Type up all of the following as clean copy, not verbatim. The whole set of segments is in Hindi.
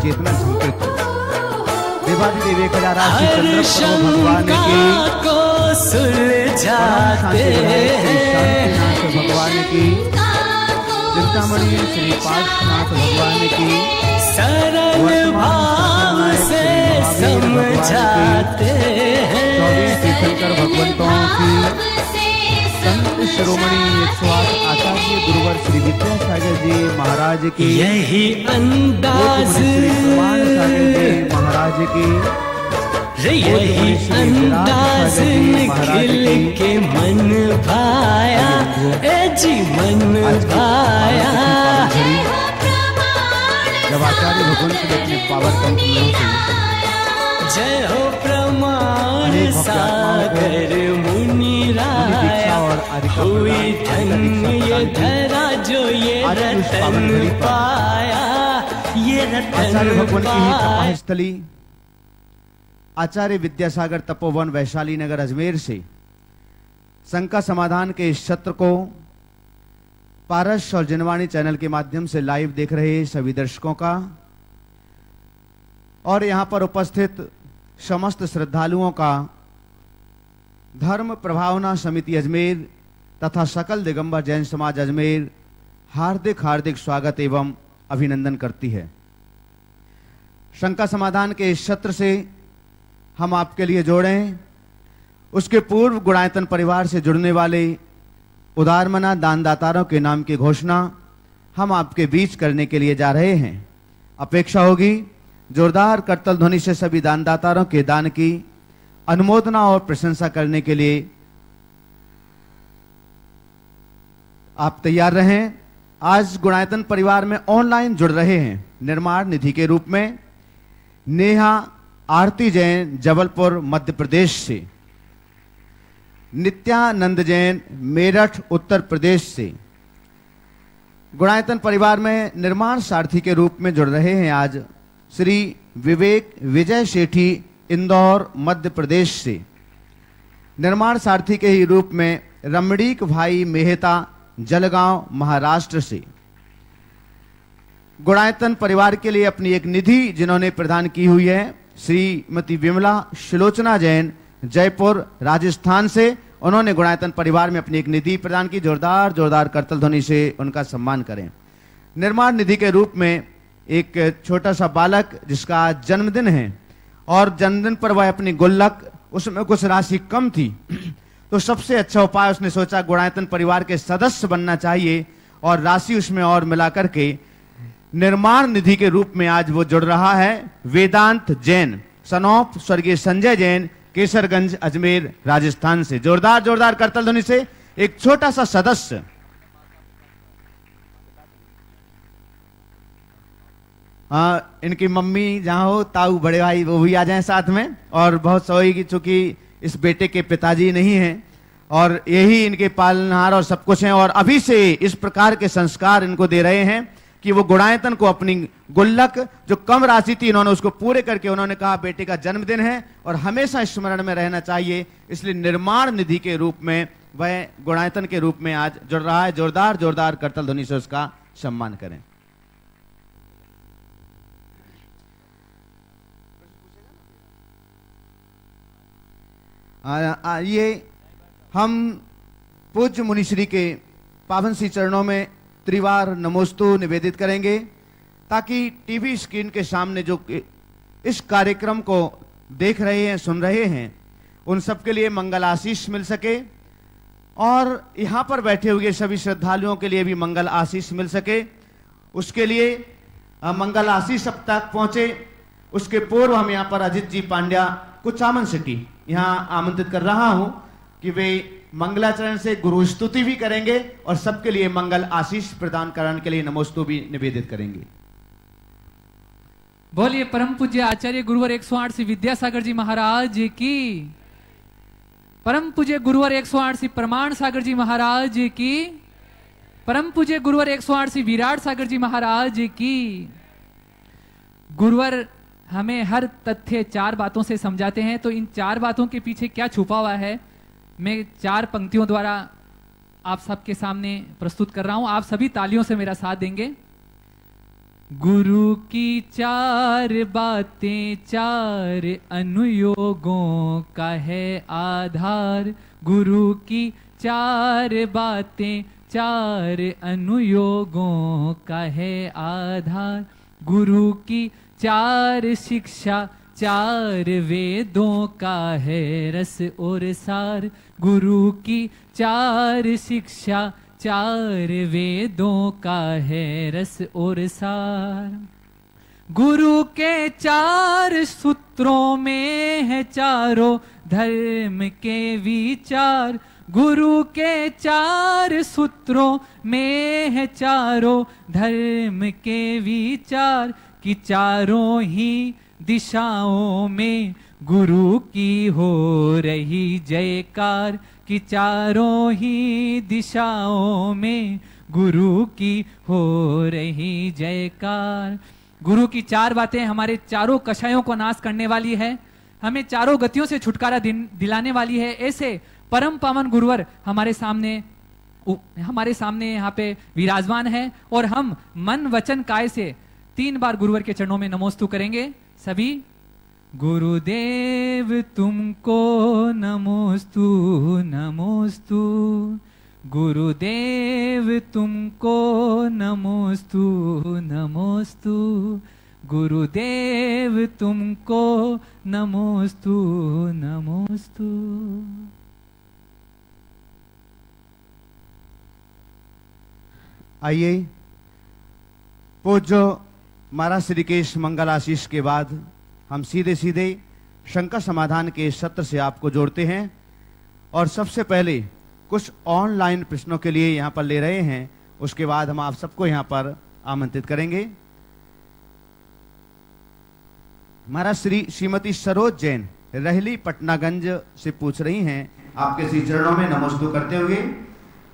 चेतना संकृत देवादिदेव 1000 राशि चंद्र प्रभु भगवान की सुलझाते शांतिनाथ भगवान की चिंतामणि श्री पार्श्वनाथ भगवान की सरल भाव से समझाते हैं 24 तीर्थंकर भगवंतों की संत शिरोमणि 108 आचार्य गुरुवर श्री विद्यासागर जी महाराज की यही अंदाज महाराज की यही अंदाज निखिल के मन भाया जी मन भाया जब आचार्य भगवंत ने अपने पावर कंपनियों से जय हो प्रमाण सागर मुनि राया हुई धन्य धरा जो ये रतन पाया ये रतन आचार्य भगवंत की तपस्थली आचार्य विद्यासागर तपोवन वैशाली नगर अजमेर से शंका समाधान के इस सत्र को पारस और जनवाणी चैनल के माध्यम से लाइव देख रहे सभी दर्शकों का और यहां पर उपस्थित समस्त श्रद्धालुओं का धर्म प्रभावना समिति अजमेर तथा सकल दिगंबर जैन समाज अजमेर हार्दिक हार्दिक स्वागत एवं अभिनंदन करती है। शंका समाधान के इस सत्र से हम आपके लिए जोड़ें उसके पूर्व गुणायतन परिवार से जुड़ने वाले उदारमना दानदातारों के नाम की घोषणा हम आपके बीच करने के लिए जा रहे हैं। अपेक्षा होगी जोरदार करतल ध्वनि से सभी दानदाताओं के दान की अनुमोदना और प्रशंसा करने के लिए आप तैयार रहें। आज गुणायतन परिवार में ऑनलाइन जुड़ रहे हैं निर्माण निधि के रूप में नेहा आरती जैन जबलपुर मध्य प्रदेश से, नित्यानंद जैन मेरठ उत्तर प्रदेश से। गुणायतन परिवार में निर्माण सारथी के रूप में जुड़ रहे हैं आज श्री विवेक विजय सेठी इंदौर मध्य प्रदेश से। निर्माण सारथी के ही रूप में रमणीक भाई मेहता जलगांव महाराष्ट्र से। गुणायतन परिवार के लिए अपनी एक निधि जिन्होंने प्रदान की हुई है श्रीमती विमला शिलोचना जैन जयपुर राजस्थान से। उन्होंने गुणायतन परिवार में अपनी एक निधि प्रदान की। जोरदार जोरदार करतल ध्वनि से उनका सम्मान करें। निर्माण निधि के रूप में एक छोटा सा बालक जिसका आज जन्मदिन है और जन्मदिन पर वह अपनी गुल्लक उसमें कुछ राशि कम थी तो सबसे अच्छा उपाय उसने सोचा गुणायतन परिवार के सदस्य बनना चाहिए और राशि उसमें और मिला करके निर्माण निधि के रूप में आज वो जुड़ रहा है। वेदांत जैन सनौप स्वर्गीय संजय जैन केसरगंज अजमेर राजस्थान से। जोरदार जोरदार करतल ध्वनि से एक छोटा सा सदस्य। इनकी मम्मी जहां हो ताऊ बड़े भाई वो भी आ जाएं साथ में। और बहुत सही की चूंकि इस बेटे के पिताजी नहीं हैं और यही इनके पालनहार और सब कुछ हैं और अभी से इस प्रकार के संस्कार इनको दे रहे हैं कि वो गुणायतन को अपनी गुल्लक जो कम राशि थी इन्होंने उसको पूरे करके उन्होंने कहा बेटे का जन्मदिन है और हमेशा स्मरण में रहना चाहिए, इसलिए निर्माण निधि के रूप में वह गुणायतन के रूप में आज जुड़ रहा है। जोरदार जोरदार करतल ध्वनि से उसका सम्मान करें। ये हम पूज्य मुनिश्री के पावन सी चरणों में त्रिवार नमोस्तु निवेदित करेंगे ताकि टीवी स्क्रीन के सामने जो इस कार्यक्रम को देख रहे हैं सुन रहे हैं उन सबके लिए मंगल आशीष मिल सके और यहाँ पर बैठे हुए सभी श्रद्धालुओं के लिए भी मंगल आशीष मिल सके, उसके लिए मंगल आशीष अब तक पहुंचे। उसके पूर्व हम यहाँ पर अजित जी पांड्या कुचामन सिटी यहाँ आमंत्रित कर रहा हूं कि वे मंगलाचरण से गुरु स्तुति भी करेंगे और सबके लिए मंगल आशीष प्रदान करने के लिए नमोस्तु भी निवेदित करेंगे। बोलिए परम पूज्य आचार्य गुरुवर 108 श्री विद्यासागर जी महाराज की, परम पूज्य गुरुवर 108 श्री प्रमाण सागर जी महाराज की, परम पूज्य गुरुवर 108 श्री विराट सागर जी महाराज की। गुरुवर हमें हर तथ्य 4 बातों से समझाते हैं, तो इन 4 बातों के पीछे क्या छुपा हुआ है मैं 4 पंक्तियों द्वारा आप सबके सामने प्रस्तुत कर रहा हूं। आप सभी तालियों से मेरा साथ देंगे। गुरु की चार बातें चार अनुयोगों का है आधार। गुरु की चार बातें चार अनुयोगों का है आधार। गुरु की चार शिक्षा चार वेदों का है रस और सार। गुरु की चार शिक्षा चार वेदों का है रस और सार। गुरु के चार सूत्रों में है चारों धर्म के विचार। गुरु के चार सूत्रों में है चारों धर्म के विचार। कि चारों ही दिशाओं में गुरु की हो रही जयकार। कि चारों ही दिशाओं में गुरु की हो रही जयकार। गुरु की चार बातें हमारे चारों कषायों को नाश करने वाली है, हमें चारों गतियों से छुटकारा दिलाने वाली है। ऐसे परम पावन गुरुवर हमारे सामने यहाँ पे विराजमान है और हम मन वचन काय से 3 बार गुरुवर के चरणों में नमोस्तु करेंगे सभी। गुरुदेव तुमको नमोस्तु नमोस्तु। गुरुदेव तुमको नमोस्तु नमोस्तु। गुरुदेव तुमको नमोस्तु नमोस्तु। आइए पूज्य महाराज श्री केश मंगल आशीष के बाद हम सीधे सीधे शंका समाधान के सत्र से आपको जोड़ते हैं और सबसे पहले कुछ ऑनलाइन प्रश्नों के लिए यहाँ पर ले रहे हैं। उसके बाद हम आप सबको यहाँ पर आमंत्रित करेंगे। महाराज श्रीमती सरोज जैन रहली पटनागंज से पूछ रही हैं, आपके श्री चरणों में नमोस्तु करते हुए,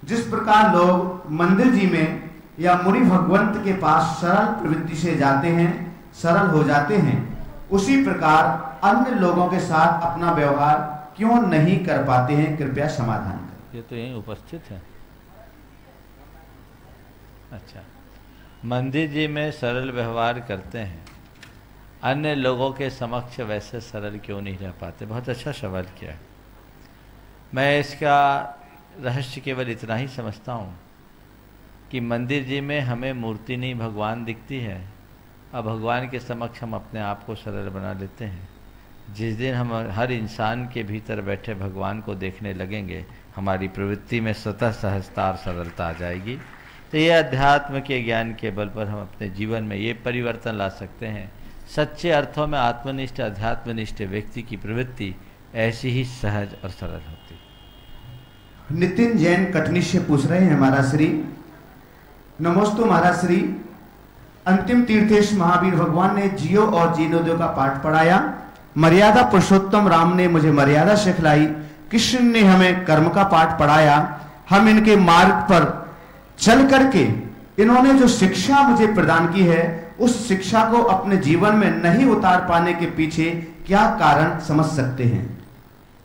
जिस प्रकार लोग मंदिर जी में या मुनि भगवंत के पास सरल प्रवृत्ति से जाते हैं, सरल हो जाते हैं, उसी प्रकार अन्य लोगों के साथ अपना व्यवहार क्यों नहीं कर पाते हैं? कृपया समाधान करें। ये तो यहीं उपस्थित है। अच्छा, मंदिर जी में सरल व्यवहार करते हैं, अन्य लोगों के समक्ष वैसे सरल क्यों नहीं रह पाते? बहुत अच्छा सवाल किया है। मैं इसका रहस्य केवल इतना ही समझता हूँ कि मंदिर जी में हमें मूर्ति नहीं भगवान दिखती है, अब भगवान के समक्ष हम अपने आप को सरल बना लेते हैं। जिस दिन हम हर इंसान के भीतर बैठे भगवान को देखने लगेंगे, हमारी प्रवृत्ति में स्वतः सहजता और सरलता आ जाएगी। तो ये अध्यात्म के ज्ञान के बल पर हम अपने जीवन में ये परिवर्तन ला सकते हैं। सच्चे अर्थों में आत्मनिष्ठ अध्यात्मनिष्ठ व्यक्ति की प्रवृत्ति ऐसी ही सहज और सरल होती। नितिन जैन कटनी से पूछ रहे हैं, महाराज श्री नमोस्तु। महाराज श्री, अंतिम तीर्थेश महावीर भगवान ने जियो और जीनोदयो का पाठ पढ़ाया, मर्यादा पुरुषोत्तम राम ने मुझे मर्यादा सिखलाई, कृष्ण ने हमें कर्म का पाठ पढ़ाया। हम इनके मार्ग पर चल करके इन्होंने जो शिक्षा मुझे प्रदान की है, उस शिक्षा को अपने जीवन में नहीं उतार पाने के पीछे क्या कारण समझ सकते हैं?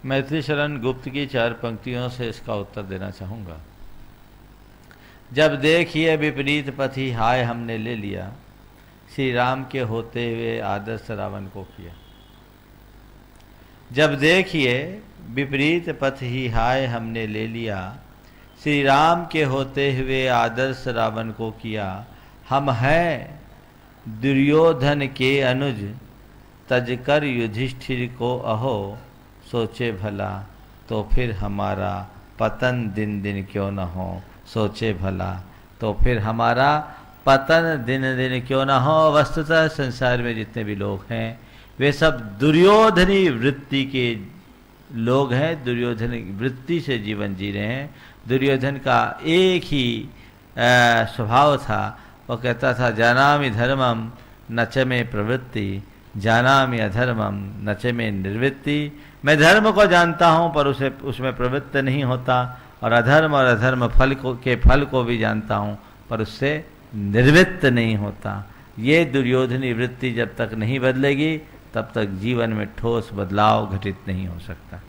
मैत्री शरण गुप्त की 4 पंक्तियों से इसका उत्तर देना चाहूँगा। जब देखिए विपरीत पथी हाय हमने ले लिया, श्री राम के होते हुए आदर्श रावण को किया। जब देखिए विपरीत पथ ही हाय हमने ले लिया, श्री राम के होते हुए आदर्श रावण को किया। हम हैं दुर्योधन के अनुज, तजकर युधिष्ठिर को अहो, सोचे भला तो फिर हमारा पतन दिन दिन क्यों न हो। सोचे भला तो फिर हमारा पतन दिन दिन क्यों ना हो। वस्तुतः संसार में जितने भी लोग हैं वे सब दुर्योधनी वृत्ति के लोग हैं, दुर्योधन वृत्ति से जीवन जी रहे हैं। दुर्योधन का एक ही स्वभाव था, वो कहता था जानामि धर्मम नच में प्रवृत्ति, जानामि अधर्मम नच में निर्वृत्ति। मैं धर्म को जानता हूँ पर उसमें प्रवृत्त नहीं होता, और अधर्म के फल को भी जानता हूँ पर उससे निर्वृत्त नहीं होता। ये दुर्योधनी वृत्ति जब तक नहीं बदलेगी तब तक जीवन में ठोस बदलाव घटित नहीं हो सकता।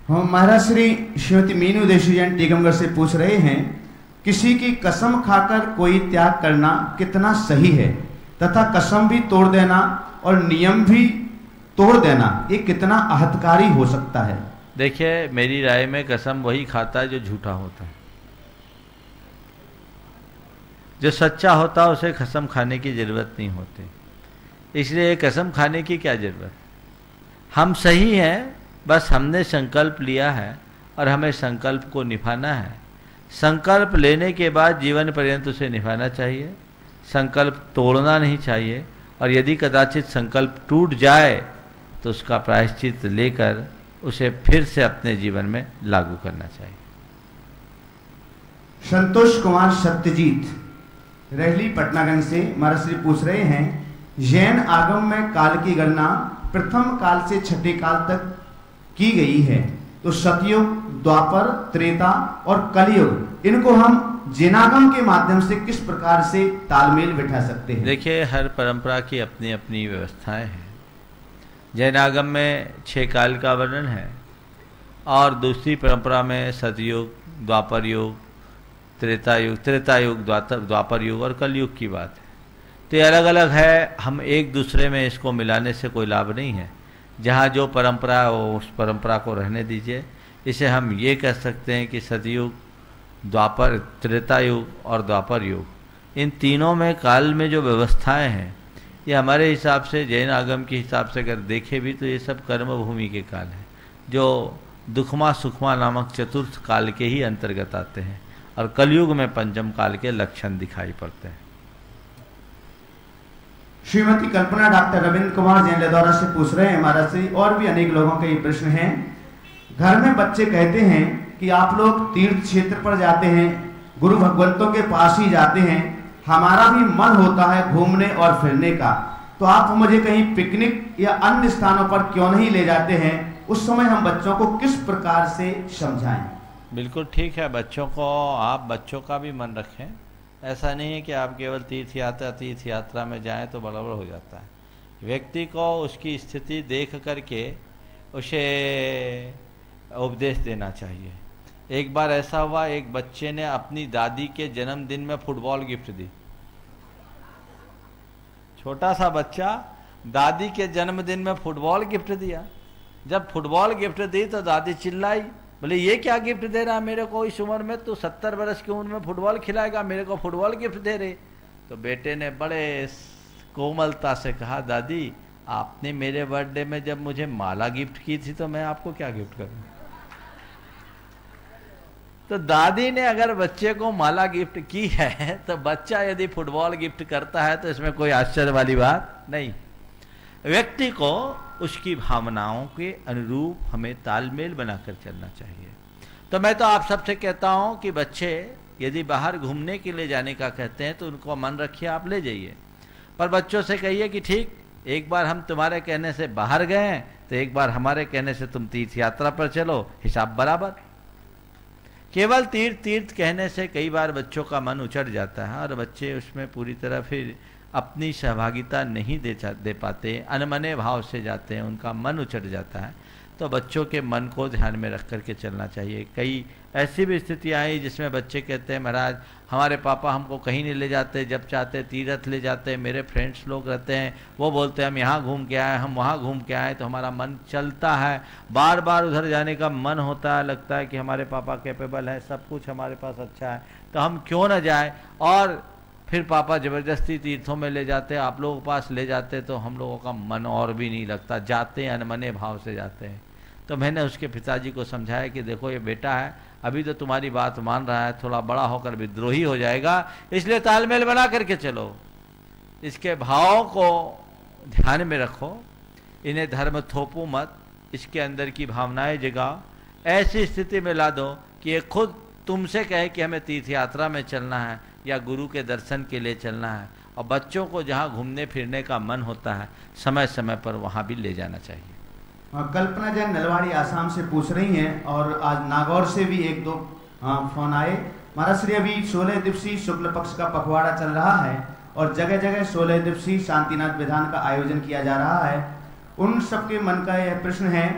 हम महाराज श्री श्रीमती मीनू देशी जैन टीकमगढ़ से पूछ रहे हैं, किसी की कसम खाकर कोई त्याग करना कितना सही है, तथा कसम भी तोड़ देना और नियम भी तोड़ देना ये कितना आहतकारी हो सकता है। देखिए, मेरी राय में कसम वही खाता है जो झूठा होता है। जो सच्चा होता है उसे कसम खाने की जरूरत नहीं होती। इसलिए कसम खाने की क्या जरूरत। हम सही हैं, बस हमने संकल्प लिया है और हमें संकल्प को निभाना है। संकल्प लेने के बाद जीवन पर्यंत उसे निभाना चाहिए, संकल्प तोड़ना नहीं चाहिए। और यदि कदाचित संकल्प टूट जाए तो उसका प्रायश्चित लेकर उसे फिर से अपने जीवन में लागू करना चाहिए। संतोष कुमार सत्यजीत रहली पटनागंज से महाराज श्री पूछ रहे हैं, जैन आगम में काल की गणना प्रथम काल से छठे काल तक की गई है, तो सतयुग, द्वापर, त्रेता और कलयुग, इनको हम जैनागम के माध्यम से किस प्रकार से तालमेल बिठा सकते हैं? देखिए, हर परंपरा की अपनी अपनी व्यवस्थाएं हैं। जैनागम में 6 काल का वर्णन है और दूसरी परंपरा में सतयुग, द्वापर युग, त्रेता युग, द्वापर युग और कलयुग की बात है। तो ये अलग अलग है, हम एक दूसरे में इसको मिलाने से कोई लाभ नहीं है। जहाँ जो परंपरा है वो उस परंपरा को रहने दीजिए। इसे हम ये कह सकते हैं कि सतयुग, द्वापर, त्रेता युग और द्वापर युग, इन तीनों में काल में जो व्यवस्थाएं हैं ये हमारे हिसाब से, जैन आगम के हिसाब से अगर देखें भी तो ये सब कर्म भूमि के काल हैं, जो दुखमा सुखमा नामक चतुर्थ काल के ही अंतर्गत आते हैं और कलयुग में पंचम काल के लक्षण दिखाई पड़ते हैं। श्रीमती कल्पना डॉक्टर रविंद्र कुमार जैन लेदौरा से पूछ रहे हैं महाराज से, और भी अनेक लोगों के ये प्रश्न हैं। घर में बच्चे कहते हैं कि आप लोग तीर्थ क्षेत्र पर जाते हैं, गुरु भगवंतों के पास ही जाते हैं, हमारा भी मन होता है घूमने और फिरने का, तो आप मुझे कहीं पिकनिक या अन्य स्थानों पर क्यों नहीं ले जाते हैं? उस समय हम बच्चों को किस प्रकार से समझाएं? बिल्कुल ठीक है, बच्चों को, आप बच्चों का भी मन रखें। ऐसा नहीं है कि आप केवल तीर्थ यात्रा में जाएं तो बराबर हो जाता है। व्यक्ति को उसकी स्थिति देख करके उसे उपदेश देना चाहिए। एक बार ऐसा हुआ, एक बच्चे ने अपनी दादी के जन्मदिन में फुटबॉल गिफ्ट दी। छोटा सा बच्चा दादी के जन्मदिन में फुटबॉल गिफ्ट दिया। जब फुटबॉल गिफ्ट दी तो दादी चिल्लाई, बोले ये क्या गिफ्ट दे रहा है मेरे को, इस उम्र में तू 70 वर्ष की उम्र में फुटबॉल खिलाएगा, मेरे को फुटबॉल गिफ्ट दे रहे। तो बेटे ने बड़े कोमलता से कहा, दादी आपने मेरे बर्थडे में जब मुझे माला गिफ्ट की थी तो मैं आपको क्या गिफ्ट करूं। तो दादी ने अगर बच्चे को माला गिफ्ट की है तो बच्चा यदि फुटबॉल गिफ्ट करता है तो इसमें कोई आश्चर्य वाली बात नहीं। व्यक्ति को उसकी भावनाओं के अनुरूप हमें तालमेल बनाकर चलना चाहिए। तो मैं तो आप सबसे कहता हूं कि बच्चे यदि बाहर घूमने के लिए जाने का कहते हैं तो उनको मन रखिए, आप ले जाइए, पर बच्चों से कहिए कि ठीक, एक बार हम तुम्हारे कहने से बाहर गए हैं तो एक बार हमारे कहने से तुम तीर्थ यात्रा पर चलो, हिसाब बराबर। केवल तीर्थ कहने से कई बार बच्चों का मन उचट जाता है और बच्चे उसमें पूरी तरह फिर अपनी सहभागिता नहीं दे पाते, अनमने भाव से जाते हैं, उनका मन उचट जाता है। तो बच्चों के मन को ध्यान में रख करके चलना चाहिए। कई ऐसी भी स्थितियाँ आई जिसमें बच्चे कहते हैं, महाराज हमारे पापा हमको कहीं नहीं ले जाते, जब चाहते तीर्थ ले जाते, मेरे फ्रेंड्स लोग रहते हैं वो बोलते हैं हम यहाँ घूम के आए, हम वहाँ घूम के आए, तो हमारा मन चलता है, बार बार उधर जाने का मन होता है, लगता है कि हमारे पापा कैपेबल है, सब कुछ हमारे पास अच्छा है, तो हम क्यों ना जाए। और फिर पापा ज़बरदस्ती तीर्थों में ले जाते, आप लोगों के पास ले जाते, तो हम लोगों का मन और भी नहीं लगता, जाते हैं अनमने भाव से जाते हैं। तो मैंने उसके पिताजी को समझाया कि देखो ये बेटा है, अभी तो तुम्हारी बात मान रहा है, थोड़ा बड़ा होकर विद्रोही हो जाएगा, इसलिए तालमेल बना करके चलो, इसके भाव को ध्यान में रखो, इन्हें धर्म थोपो मत, इसके अंदर की भावनाएं जगाओ, ऐसी स्थिति में ला दो कि ये खुद तुमसे कहे कि हमें तीर्थ यात्रा में चलना है या गुरु के दर्शन के लिए चलना है। और बच्चों को जहाँ घूमने फिरने का मन होता है समय समय पर वहाँ भी ले जाना चाहिए। कल्पना जैन नलवाड़ी आसाम से पूछ रही हैं, और आज नागौर से भी एक दो फोन आए। महाराज श्री अभी 16 दिवसीय शुक्ल पक्ष का पखवाड़ा चल रहा है और जगह जगह 16 दिवसीय शांतिनाथ विधान का आयोजन किया जा रहा है। उन सबके मन का यह प्रश्न है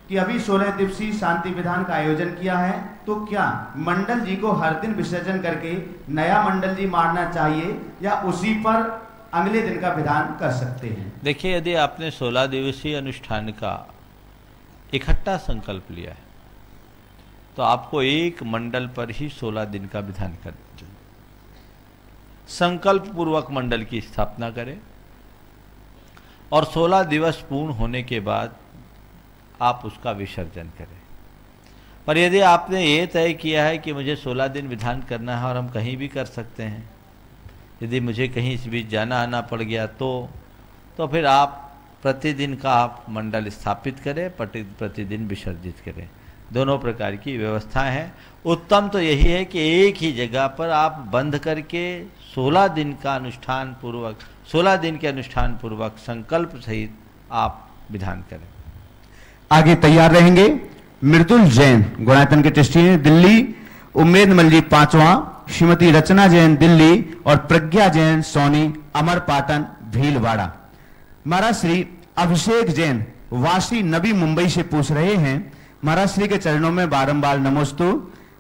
कि अभी 16 दिवसीय शांति विधान का आयोजन किया है, तो क्या मंडल जी को हर दिन विसर्जन करके नया मंडल जी मारना चाहिए या उसी पर अगले दिन का विधान कर सकते हैं? देखिए, यदि आपने 16 दिवसीय अनुष्ठान का इकट्ठा संकल्प लिया है तो आपको एक मंडल पर ही 16 दिन का विधान करना चाहिए। संकल्प पूर्वक मंडल की स्थापना करें और 16 दिवस पूर्ण होने के बाद आप उसका विसर्जन करें। पर यदि आपने ये तय किया है कि मुझे 16 दिन विधान करना है और हम कहीं भी कर सकते हैं, यदि मुझे कहीं इस बीच जाना आना पड़ गया तो फिर आप प्रतिदिन का आप मंडल स्थापित करें, प्रतिदिन विसर्जित करें। दोनों प्रकार की व्यवस्थाएं हैं। उत्तम तो यही है कि एक ही जगह पर आप बंद करके 16 दिन का अनुष्ठान पूर्वक 16 दिन के अनुष्ठान पूर्वक संकल्प सहित आप विधान करें। आगे तैयार रहेंगे मृदुल जैन गुणायतन के ट्रस्टी हैं दिल्ली, उम्मेद मल्ली 5वां, श्रीमती रचना जैन दिल्ली और प्रज्ञा जैन सोनी अमरपाटन भीलवाड़ा। महाराज श्री अभिषेक जैन वासी नबी मुंबई से पूछ रहे हैं, महाराज श्री के चरणों में बारंबार नमोस्तु।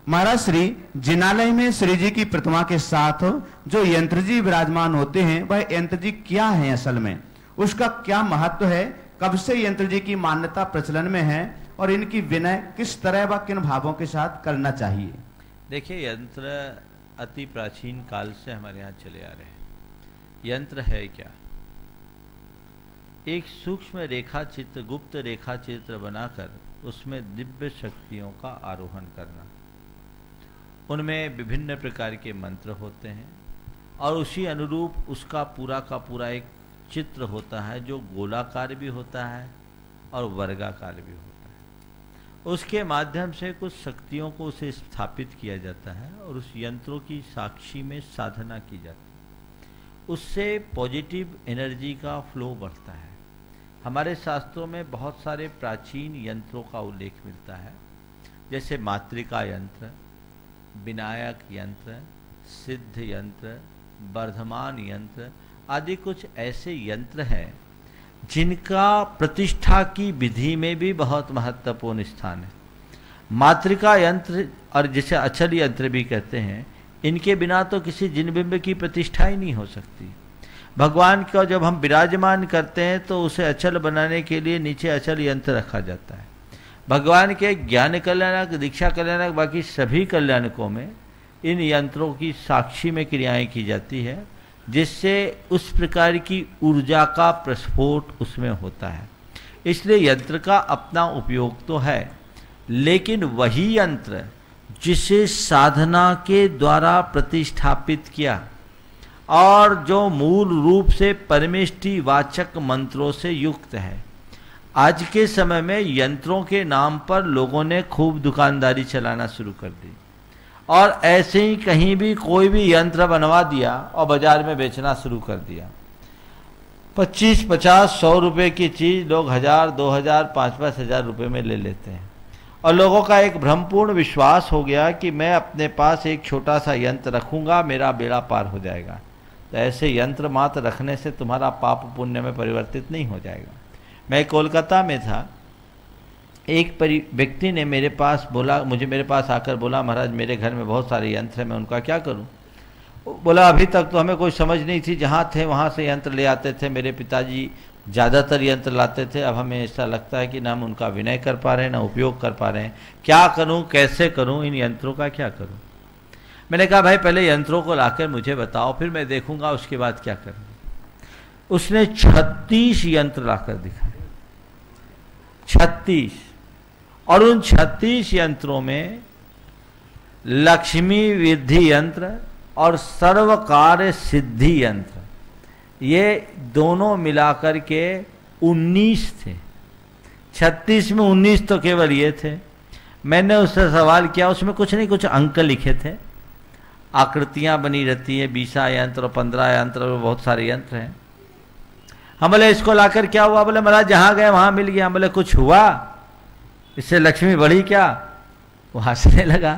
महाराज श्री जिनालय में श्री जी की प्रतिमा के साथ जो यंत्र जी विराजमान होते हैं वह यंत्र जी क्या है, असल में उसका क्या महत्व है, कब से यंत्र जी की मान्यता प्रचलन में है और इनकी विनय किस तरह व किन भावों के साथ करना चाहिए? देखिए, यंत्र अति प्राचीन काल से हमारे यहाँ चले आ रहे हैं। यंत्र है क्या? एक सूक्ष्म रेखा चित्र, गुप्त रेखा चित्र बनाकर उसमें दिव्य शक्तियों का आरोहण करना। उनमें विभिन्न प्रकार के मंत्र होते हैं और उसी अनुरूप उसका पूरा का पूरा एक चित्र होता है जो गोलाकार भी होता है और वर्गाकार भी होता है। उसके माध्यम से कुछ शक्तियों को उसे स्थापित किया जाता है और उस यंत्रों की साक्षी में साधना की जाती है। उससे पॉजिटिव एनर्जी का फ्लो बढ़ता है। हमारे शास्त्रों में बहुत सारे प्राचीन यंत्रों का उल्लेख मिलता है, जैसे मातृका यंत्र, विनायक यंत्र, सिद्ध यंत्र, वर्धमान यंत्र आदि कुछ ऐसे यंत्र हैं जिनका प्रतिष्ठा की विधि में भी बहुत महत्वपूर्ण स्थान है। मातृका यंत्र और जिसे अचल यंत्र भी कहते हैं, इनके बिना तो किसी जिनबिंब की प्रतिष्ठा ही नहीं हो सकती। भगवान को जब हम विराजमान करते हैं तो उसे अचल बनाने के लिए नीचे अचल यंत्र रखा जाता है। भगवान के ज्ञान कल्याणक, दीक्षा कल्याणक, बाकी सभी कल्याणकों में इन यंत्रों की साक्षी में क्रियाएं की जाती है, जिससे उस प्रकार की ऊर्जा का प्रस्फोट उसमें होता है। इसलिए यंत्र का अपना उपयोग तो है, लेकिन वही यंत्र जिसे साधना के द्वारा प्रतिष्ठापित किया और जो मूल रूप से परमेष्टि वाचक मंत्रों से युक्त है। आज के समय में यंत्रों के नाम पर लोगों ने खूब दुकानदारी चलाना शुरू कर दी और ऐसे ही कहीं भी कोई भी यंत्र बनवा दिया और बाजार में बेचना शुरू कर दिया। 25, 50, 100 रुपए की चीज लोग 1000, 2000, 5-5 हजार रुपए में ले लेते हैं और लोगों का एक भ्रमपूर्ण विश्वास हो गया कि मैं अपने पास एक छोटा सा यंत्र रखूंगा, मेरा बेड़ा पार हो जाएगा। तो ऐसे यंत्र मात्र रखने से तुम्हारा पाप पुण्य में परिवर्तित नहीं हो जाएगा। मैं कोलकाता में था, एक व्यक्ति ने मेरे पास आकर बोला, महाराज मेरे घर में बहुत सारे यंत्र हैं, मैं उनका क्या करूं? बोला अभी तक तो हमें कोई समझ नहीं थी, जहाँ थे वहाँ से यंत्र ले आते थे, मेरे पिताजी ज़्यादातर यंत्र लाते थे। अब हमें ऐसा लगता है कि ना हम उनका विनय कर पा रहे हैं, ना उपयोग कर पा रहे हैं। क्या करूं, कैसे करूं, इन यंत्रों का क्या करूं? मैंने कहा भाई पहले यंत्रों को लाकर मुझे बताओ, फिर मैं देखूंगा उसके बाद क्या करूंगा। उसने 36 यंत्र लाकर दिखाए, 36, और उन 36 यंत्रों में लक्ष्मी वृद्धि यंत्र और सर्व कार्य सिद्धि यंत्र, ये दोनों मिलाकर के 19 थे। 36 में 19 तो केवल ये थे। मैंने उससे सवाल किया, उसमें कुछ नहीं, कुछ अंक लिखे थे, आकृतियां बनी रहती है, 20 यंत्र और 15 यंत्र और बहुत सारे यंत्र हैं। हम बोले इसको लाकर क्या हुआ? बोले महाराज जहां गए वहां मिल गया। हम बोले कुछ हुआ, इससे लक्ष्मी बढ़ी क्या? वो हंसने लगा,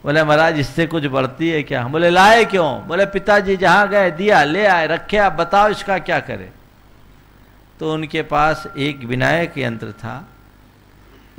बोले महाराज इससे कुछ बढ़ती है क्या? हम बोले लाए क्यों? बोले पिताजी जहां गए दिया, ले आए, रखे, आप बताओ इसका क्या करें। तो उनके पास एक विनायक यंत्र था,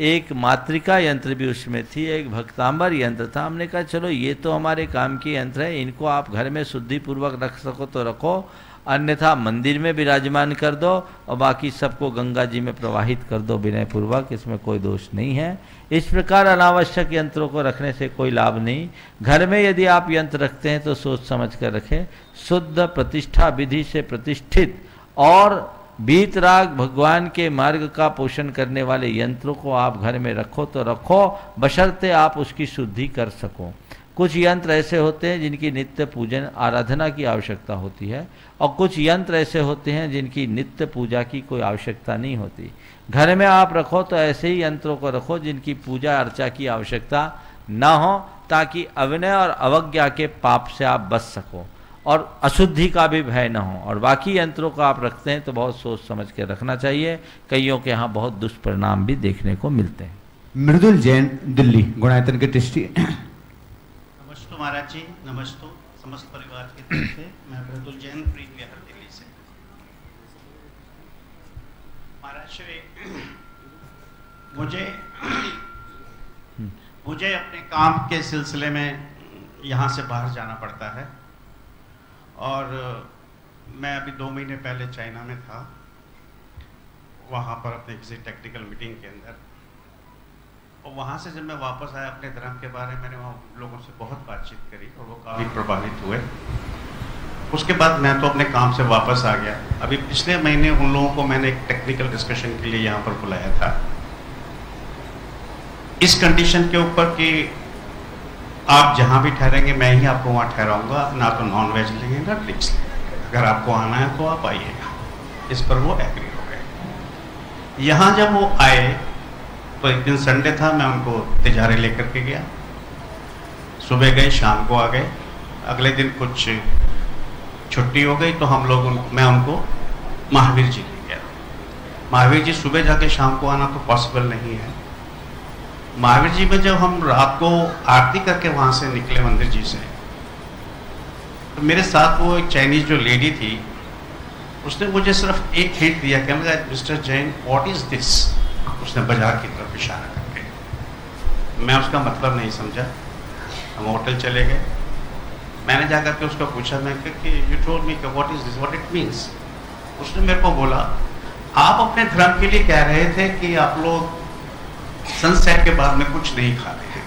एक मातृका यंत्र भी उसमें थी, एक भक्तांबर यंत्र था। हमने कहा चलो ये तो हमारे काम के यंत्र है, इनको आप घर में शुद्धि पूर्वक रख सको तो रखो, अन्यथा मंदिर में विराजमान कर दो और बाकी सबको गंगा जी में प्रवाहित कर दो विनय पूर्वक, इसमें कोई दोष नहीं है। इस प्रकार अनावश्यक यंत्रों को रखने से कोई लाभ नहीं। घर में यदि आप यंत्र रखते हैं तो सोच समझ कर रखें, शुद्ध प्रतिष्ठा विधि से प्रतिष्ठित और वीतराग भगवान के मार्ग का पोषण करने वाले यंत्रों को आप घर में रखो तो रखो, बशर्ते आप उसकी शुद्धि कर सको। कुछ यंत्र ऐसे होते हैं जिनकी नित्य पूजन आराधना की आवश्यकता होती है और कुछ यंत्र ऐसे होते हैं जिनकी नित्य पूजा की कोई आवश्यकता नहीं होती। घर में आप रखो तो ऐसे ही यंत्रों को रखो जिनकी पूजा अर्चा की आवश्यकता ना हो, ताकि अविनय और अवज्ञा के पाप से आप बच सको और अशुद्धि का भी भय न हो। और बाकी यंत्रों को आप रखते हैं तो बहुत सोच समझ के रखना चाहिए, कईयों के यहाँ बहुत दुष्परिणाम भी देखने को मिलते हैं। मृदुल जैन, दिल्ली, गुणायतन के ट्रस्टी। नमस्ते महाराज जी, नमस्ते समस्त परिवार की तरफ से। मैं मृदुल जैन, प्रीत विहार, दिल्ली से। महाराज श्री, मुझे अपने काम के सिलसिले में यहाँ से बाहर जाना पड़ता है और मैं अभी 2 महीने पहले चाइना में था, वहाँ पर अपने किसी टेक्निकल मीटिंग के अंदर, और वहाँ से जब मैं वापस आया अपने धर्म के बारे में, मैंने वहाँ लोगों से बहुत बातचीत करी और वो काफ़ी प्रभावित हुए। उसके बाद मैं तो अपने काम से वापस आ गया। अभी पिछले महीने उन लोगों को मैंने एक टेक्निकल डिस्कशन के लिए यहाँ पर बुलाया था, इस कंडीशन के ऊपर कि आप जहाँ भी ठहरेंगे मैं ही आपको वहाँ ठहराऊंगा, ना तो नॉन वेज लेंगे ना ड्रिंक्स लेंगे, अगर आपको आना है तो आप आइएगा। इस पर वो एग्री हो गए। यहाँ जब वो आए तो एक दिन संडे था, मैं उनको तिजारे लेकर के गया, सुबह गए शाम को आ गए। अगले दिन कुछ छुट्टी हो गई तो मैं उनको महावीर जी ले गया। महावीर जी सुबह जाके शाम को आना तो पॉसिबल नहीं है। महावीर जी में जब हम रात को आरती करके वहाँ से निकले मंदिर जी से, तो मेरे साथ वो एक चाइनीज जो लेडी थी, उसने मुझे सिर्फ एक हिंट दिया, कहने लगा mister Jain what is this, उसने बाजार की तरफ इशारा करके। मैं उसका मतलब नहीं समझा। हम होटल चले गए, मैंने जाकर के उसको पूछा, मैं कि you told me what is this, what it means. उसने मेरे को बोला, आप अपने धर्म के लिए कह रहे थे कि आप लोग सनसेट के बाद में कुछ नहीं खाते हैं,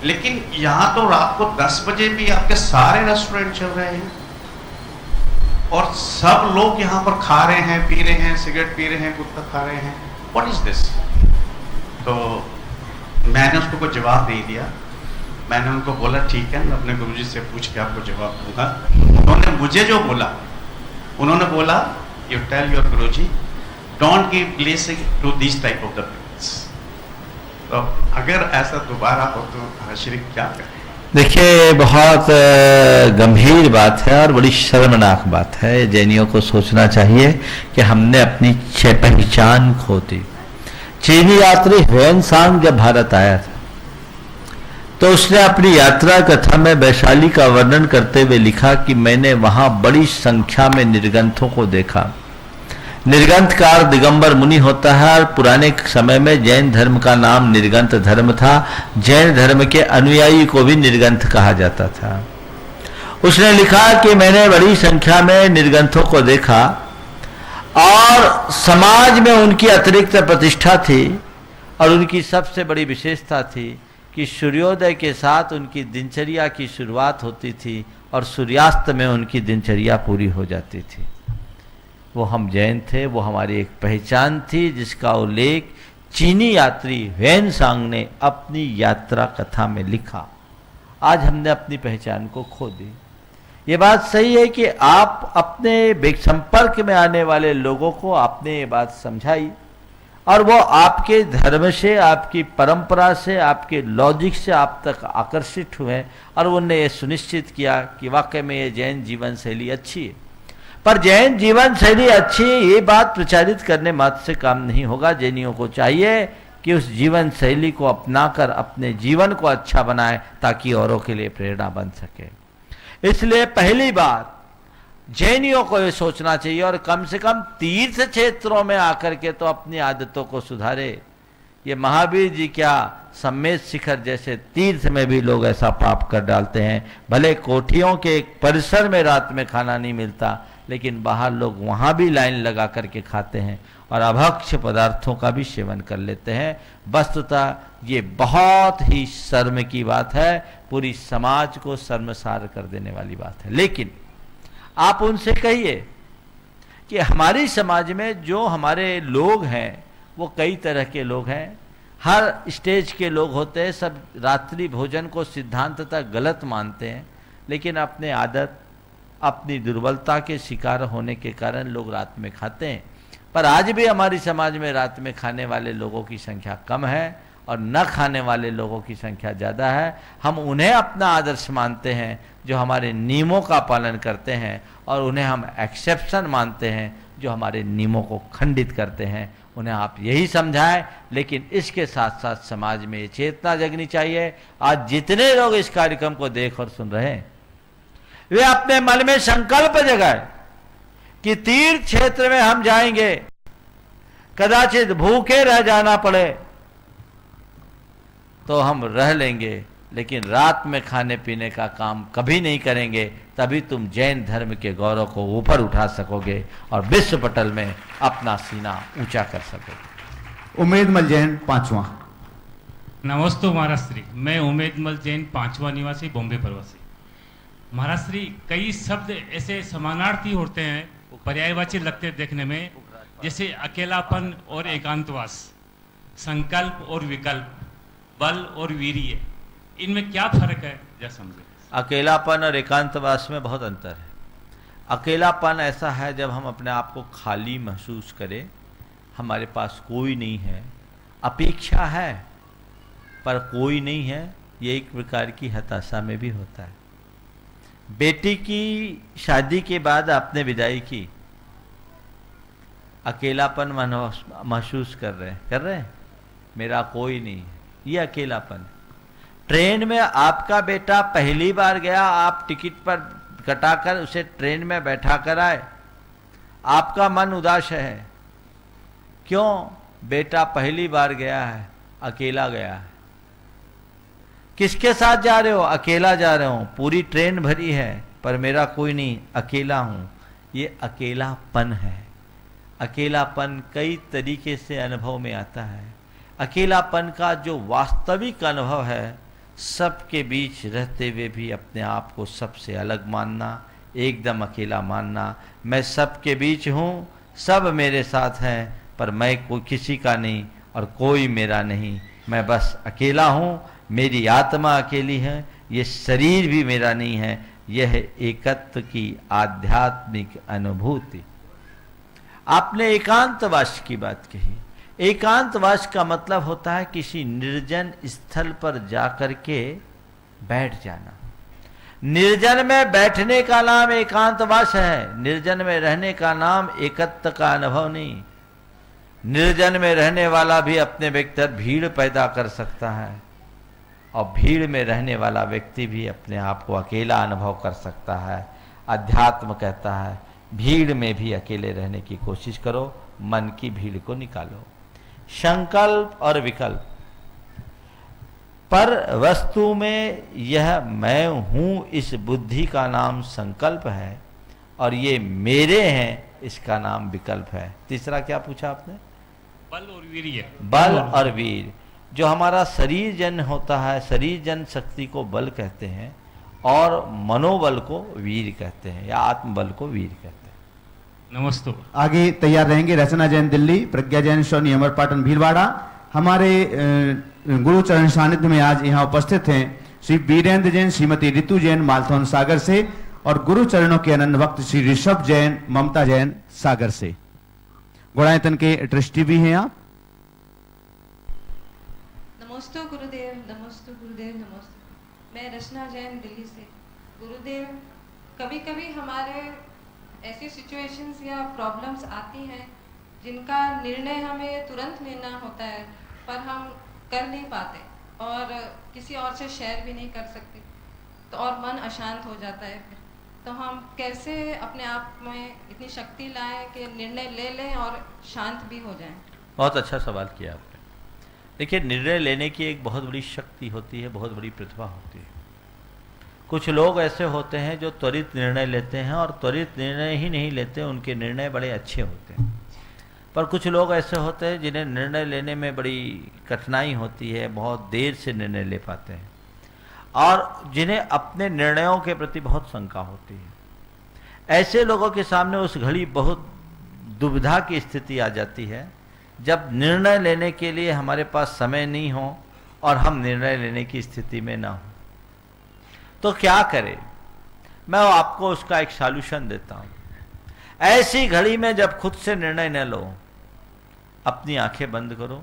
लेकिन यहाँ तो रात को 10 बजे भी आपके सारे रेस्टोरेंट चल रहे हैं और सब लोग यहाँ पर खा रहे हैं, पी रहे हैं, सिगरेट पी रहे हैं, गुटखा खा रहे हैं, व्हाट इज दिस। तो मैंने उसको कोई जवाब नहीं दिया। मैंने उनको बोला ठीक है, मैं अपने गुरुजी से पूछ के आपको जवाब दूंगा। उन्होंने मुझे जो बोला, उन्होंने बोला you tell your guruji don't give blessing to this type of the peoples. तो अगर ऐसा दोबारा हो तो श्री क्या करें? देखिए, बहुत गंभीर बात है और बड़ी शर्मनाक बात है। जैनियों को सोचना चाहिए कि हमने अपनी पहचान खो दी। चीनी यात्री ह्वेनसांग जब भारत आया था तो उसने अपनी यात्रा कथा में वैशाली का वर्णन करते हुए लिखा कि मैंने वहां बड़ी संख्या में निर्गंथों को देखा। निर्गंथकार दिगंबर मुनि होता है और पुराने समय में जैन धर्म का नाम निर्गंथ धर्म था। जैन धर्म के अनुयायी को भी निर्गंथ कहा जाता था। उसने लिखा कि मैंने बड़ी संख्या में निर्गंथों को देखा और समाज में उनकी अतिरिक्त प्रतिष्ठा थी और उनकी सबसे बड़ी विशेषता थी कि सूर्योदय के साथ उनकी दिनचर्या की शुरुआत होती थी और सूर्यास्त में उनकी दिनचर्या पूरी हो जाती थी। वो हम जैन थे, वो हमारी एक पहचान थी जिसका उल्लेख चीनी यात्री ह्वेनसांग ने अपनी यात्रा कथा में लिखा। आज हमने अपनी पहचान को खो दी। ये बात सही है कि आप अपने संपर्क में आने वाले लोगों को आपने ये बात समझाई और वो आपके धर्म से, आपकी परंपरा से, आपके लॉजिक से आप तक आकर्षित हुए और उन्होंने ये सुनिश्चित किया कि वाकई में ये जैन जीवन शैली अच्छी है। पर जैन जीवन शैली अच्छी है ये बात प्रचारित करने मात्र से काम नहीं होगा। जैनियों को चाहिए कि उस जीवन शैली को अपनाकर अपने जीवन को अच्छा बनाए ताकि औरों के लिए प्रेरणा बन सके। इसलिए पहली बार जैनियों को ये सोचना चाहिए और कम से कम तीर्थ क्षेत्रों में आकर के तो अपनी आदतों को सुधारे। ये महावीर जी क्या सम्मेद शिखर जैसे तीर्थ में भी लोग ऐसा पाप कर डालते हैं। भले कोठियों के एक परिसर में रात में खाना नहीं मिलता, लेकिन बाहर लोग वहां भी लाइन लगा करके खाते हैं और अभक्ष्य पदार्थों का भी सेवन कर लेते हैं। वस्तुतः ये बहुत ही शर्म की बात है, पूरी समाज को शर्मसार कर देने वाली बात है। लेकिन आप उनसे कहिए कि हमारी समाज में जो हमारे लोग हैं वो कई तरह के लोग हैं, हर स्टेज के लोग होते हैं, सब रात्रि भोजन को सिद्धांततः गलत मानते हैं, लेकिन अपने आदत अपनी दुर्बलता के शिकार होने के कारण लोग रात में खाते हैं। पर आज भी हमारी समाज में रात में खाने वाले लोगों की संख्या कम है और न खाने वाले लोगों की संख्या ज़्यादा है। हम उन्हें अपना आदर्श मानते हैं जो हमारे नियमों का पालन करते हैं, और उन्हें हम एक्सेप्शन मानते हैं जो हमारे नियमों को खंडित करते हैं। उन्हें आप यही समझाएं, लेकिन इसके साथ साथ समाज में ये चेतना जगनी चाहिए। आज जितने लोग इस कार्यक्रम को देख और सुन रहे हैं, वे अपने मन में संकल्प जगाए कि तीर्थ क्षेत्र में हम जाएंगे, कदाचित भूखे रह जाना पड़े तो हम रह लेंगे, लेकिन रात में खाने पीने का काम कभी नहीं करेंगे। तभी तुम जैन धर्म के गौरव को ऊपर उठा सकोगे और विश्व पटल में अपना सीना ऊंचा कर सकोगे। उमेदमल जैन पांचवा। नमस्ते महाराज श्री, मैं उमेदमल जैन पांचवा निवासी, बॉम्बे प्रवासी। महाराज श्री, कई शब्द ऐसे समानार्थी होते हैं, पर्यायवाची लगते देखने में, जैसे अकेलापन और एकांतवास, संकल्प और विकल्प, बल और वीर्य। इनमें क्या फर्क है, जरा समझे। अकेलापन और एकांतवास में बहुत अंतर है। अकेलापन ऐसा है जब हम अपने आप को खाली महसूस करें, हमारे पास कोई नहीं है, अपेक्षा है पर कोई नहीं है। ये एक प्रकार की हताशा में भी होता है। बेटी की शादी के बाद आपने विदाई की, अकेलापन महसूस कर रहे हैं, मेरा कोई नहीं है, ये अकेलापन। ट्रेन में आपका बेटा पहली बार गया, आप टिकट पर कटाकर उसे ट्रेन में बैठा कर आए, आपका मन उदास है। क्यों? बेटा पहली बार गया है, अकेला गया है। किसके साथ जा रहे हो? अकेला जा रहे हो। पूरी ट्रेन भरी है पर मेरा कोई नहीं, अकेला हूं। ये अकेलापन है। अकेलापन कई तरीके से अनुभव में आता है। अकेलापन का जो वास्तविक अनुभव है, सबके बीच रहते हुए भी अपने आप को सबसे अलग मानना, एकदम अकेला मानना। मैं सबके बीच हूँ, सब मेरे साथ हैं, पर मैं कोई किसी का नहीं और कोई मेरा नहीं, मैं बस अकेला हूँ। मेरी आत्मा अकेली है, ये शरीर भी मेरा नहीं है। यह एकत्व की आध्यात्मिक अनुभूति। आपने एकांतवास की बात कही। एकांतवास का मतलब होता है किसी निर्जन स्थल पर जाकर के बैठ जाना। निर्जन में बैठने का नाम एकांतवास है, निर्जन में रहने का नाम एकत्व का अनुभव नहीं। निर्जन में रहने वाला भी अपने भीतर भीड़ पैदा कर सकता है, और भीड़ में रहने वाला व्यक्ति भी अपने आप को अकेला अनुभव कर सकता है। अध्यात्म कहता है भीड़ में भी अकेले रहने की कोशिश करो, मन की भीड़ को निकालो। संकल्प और विकल्प, पर वस्तु में यह मैं हूं, इस बुद्धि का नाम संकल्प है, और ये मेरे हैं, इसका नाम विकल्प है। तीसरा क्या पूछा आपने? बल और वीर्य। बल और वीर। जो हमारा शरीर जन होता है, शरीर जन शक्ति को बल कहते हैं, और मनोबल को वीर कहते हैं, या आत्मबल को वीर कहते हैं। नमस्ते। आगे तैयार रहेंगे रचना जैन दिल्ली, प्रज्ञा जैन सोनी अमरपाटन भीलवाड़ा। हमारे गुरु चरण सानिध्य में आज यहाँ उपस्थित हैं श्री वीरेंद्र जैन, श्रीमती ऋतु जैन मालथौन सागर से, और गुरु चरणों के अनंत भक्त श्री ऋषभ जैन, ममता जैन सागर से। गुणायतन के ट्रस्टी भी हैं आप। नमस्ते गुरुदेव, नमस्ते गुरुदेव, नमस्ते। मैं रचना जैन दिल्ली से। गुरुदेव, कभी कभी हमारे ऐसी सिचुएशंस या प्रॉब्लम्स आती हैं जिनका निर्णय हमें तुरंत लेना होता है, पर हम कर नहीं पाते और किसी और से शेयर भी नहीं कर सकते, तो और मन अशांत हो जाता है। फिर तो हम कैसे अपने आप में इतनी शक्ति लाएं कि निर्णय ले लें और शांत भी हो जाएं? बहुत अच्छा सवाल किया आपने। देखिए, निर्णय लेने की एक बहुत बड़ी शक्ति होती है, बहुत बड़ी प्रतिभा होती है। कुछ लोग ऐसे होते हैं जो त्वरित निर्णय लेते हैं और त्वरित निर्णय ही नहीं लेते, उनके निर्णय बड़े अच्छे होते हैं। पर कुछ लोग ऐसे होते हैं जिन्हें निर्णय लेने में बड़ी कठिनाई होती है, बहुत देर से निर्णय ले पाते हैं, और जिन्हें अपने निर्णयों के प्रति बहुत शंका होती है। ऐसे लोगों के सामने उस घड़ी बहुत दुविधा की स्थिति आ जाती है जब निर्णय लेने के लिए हमारे पास समय नहीं हो और हम निर्णय लेने की स्थिति में ना हो। तो क्या करें? मैं आपको उसका एक सॉल्यूशन देता हूं। ऐसी घड़ी में जब खुद से निर्णय न लो, अपनी आंखें बंद करो,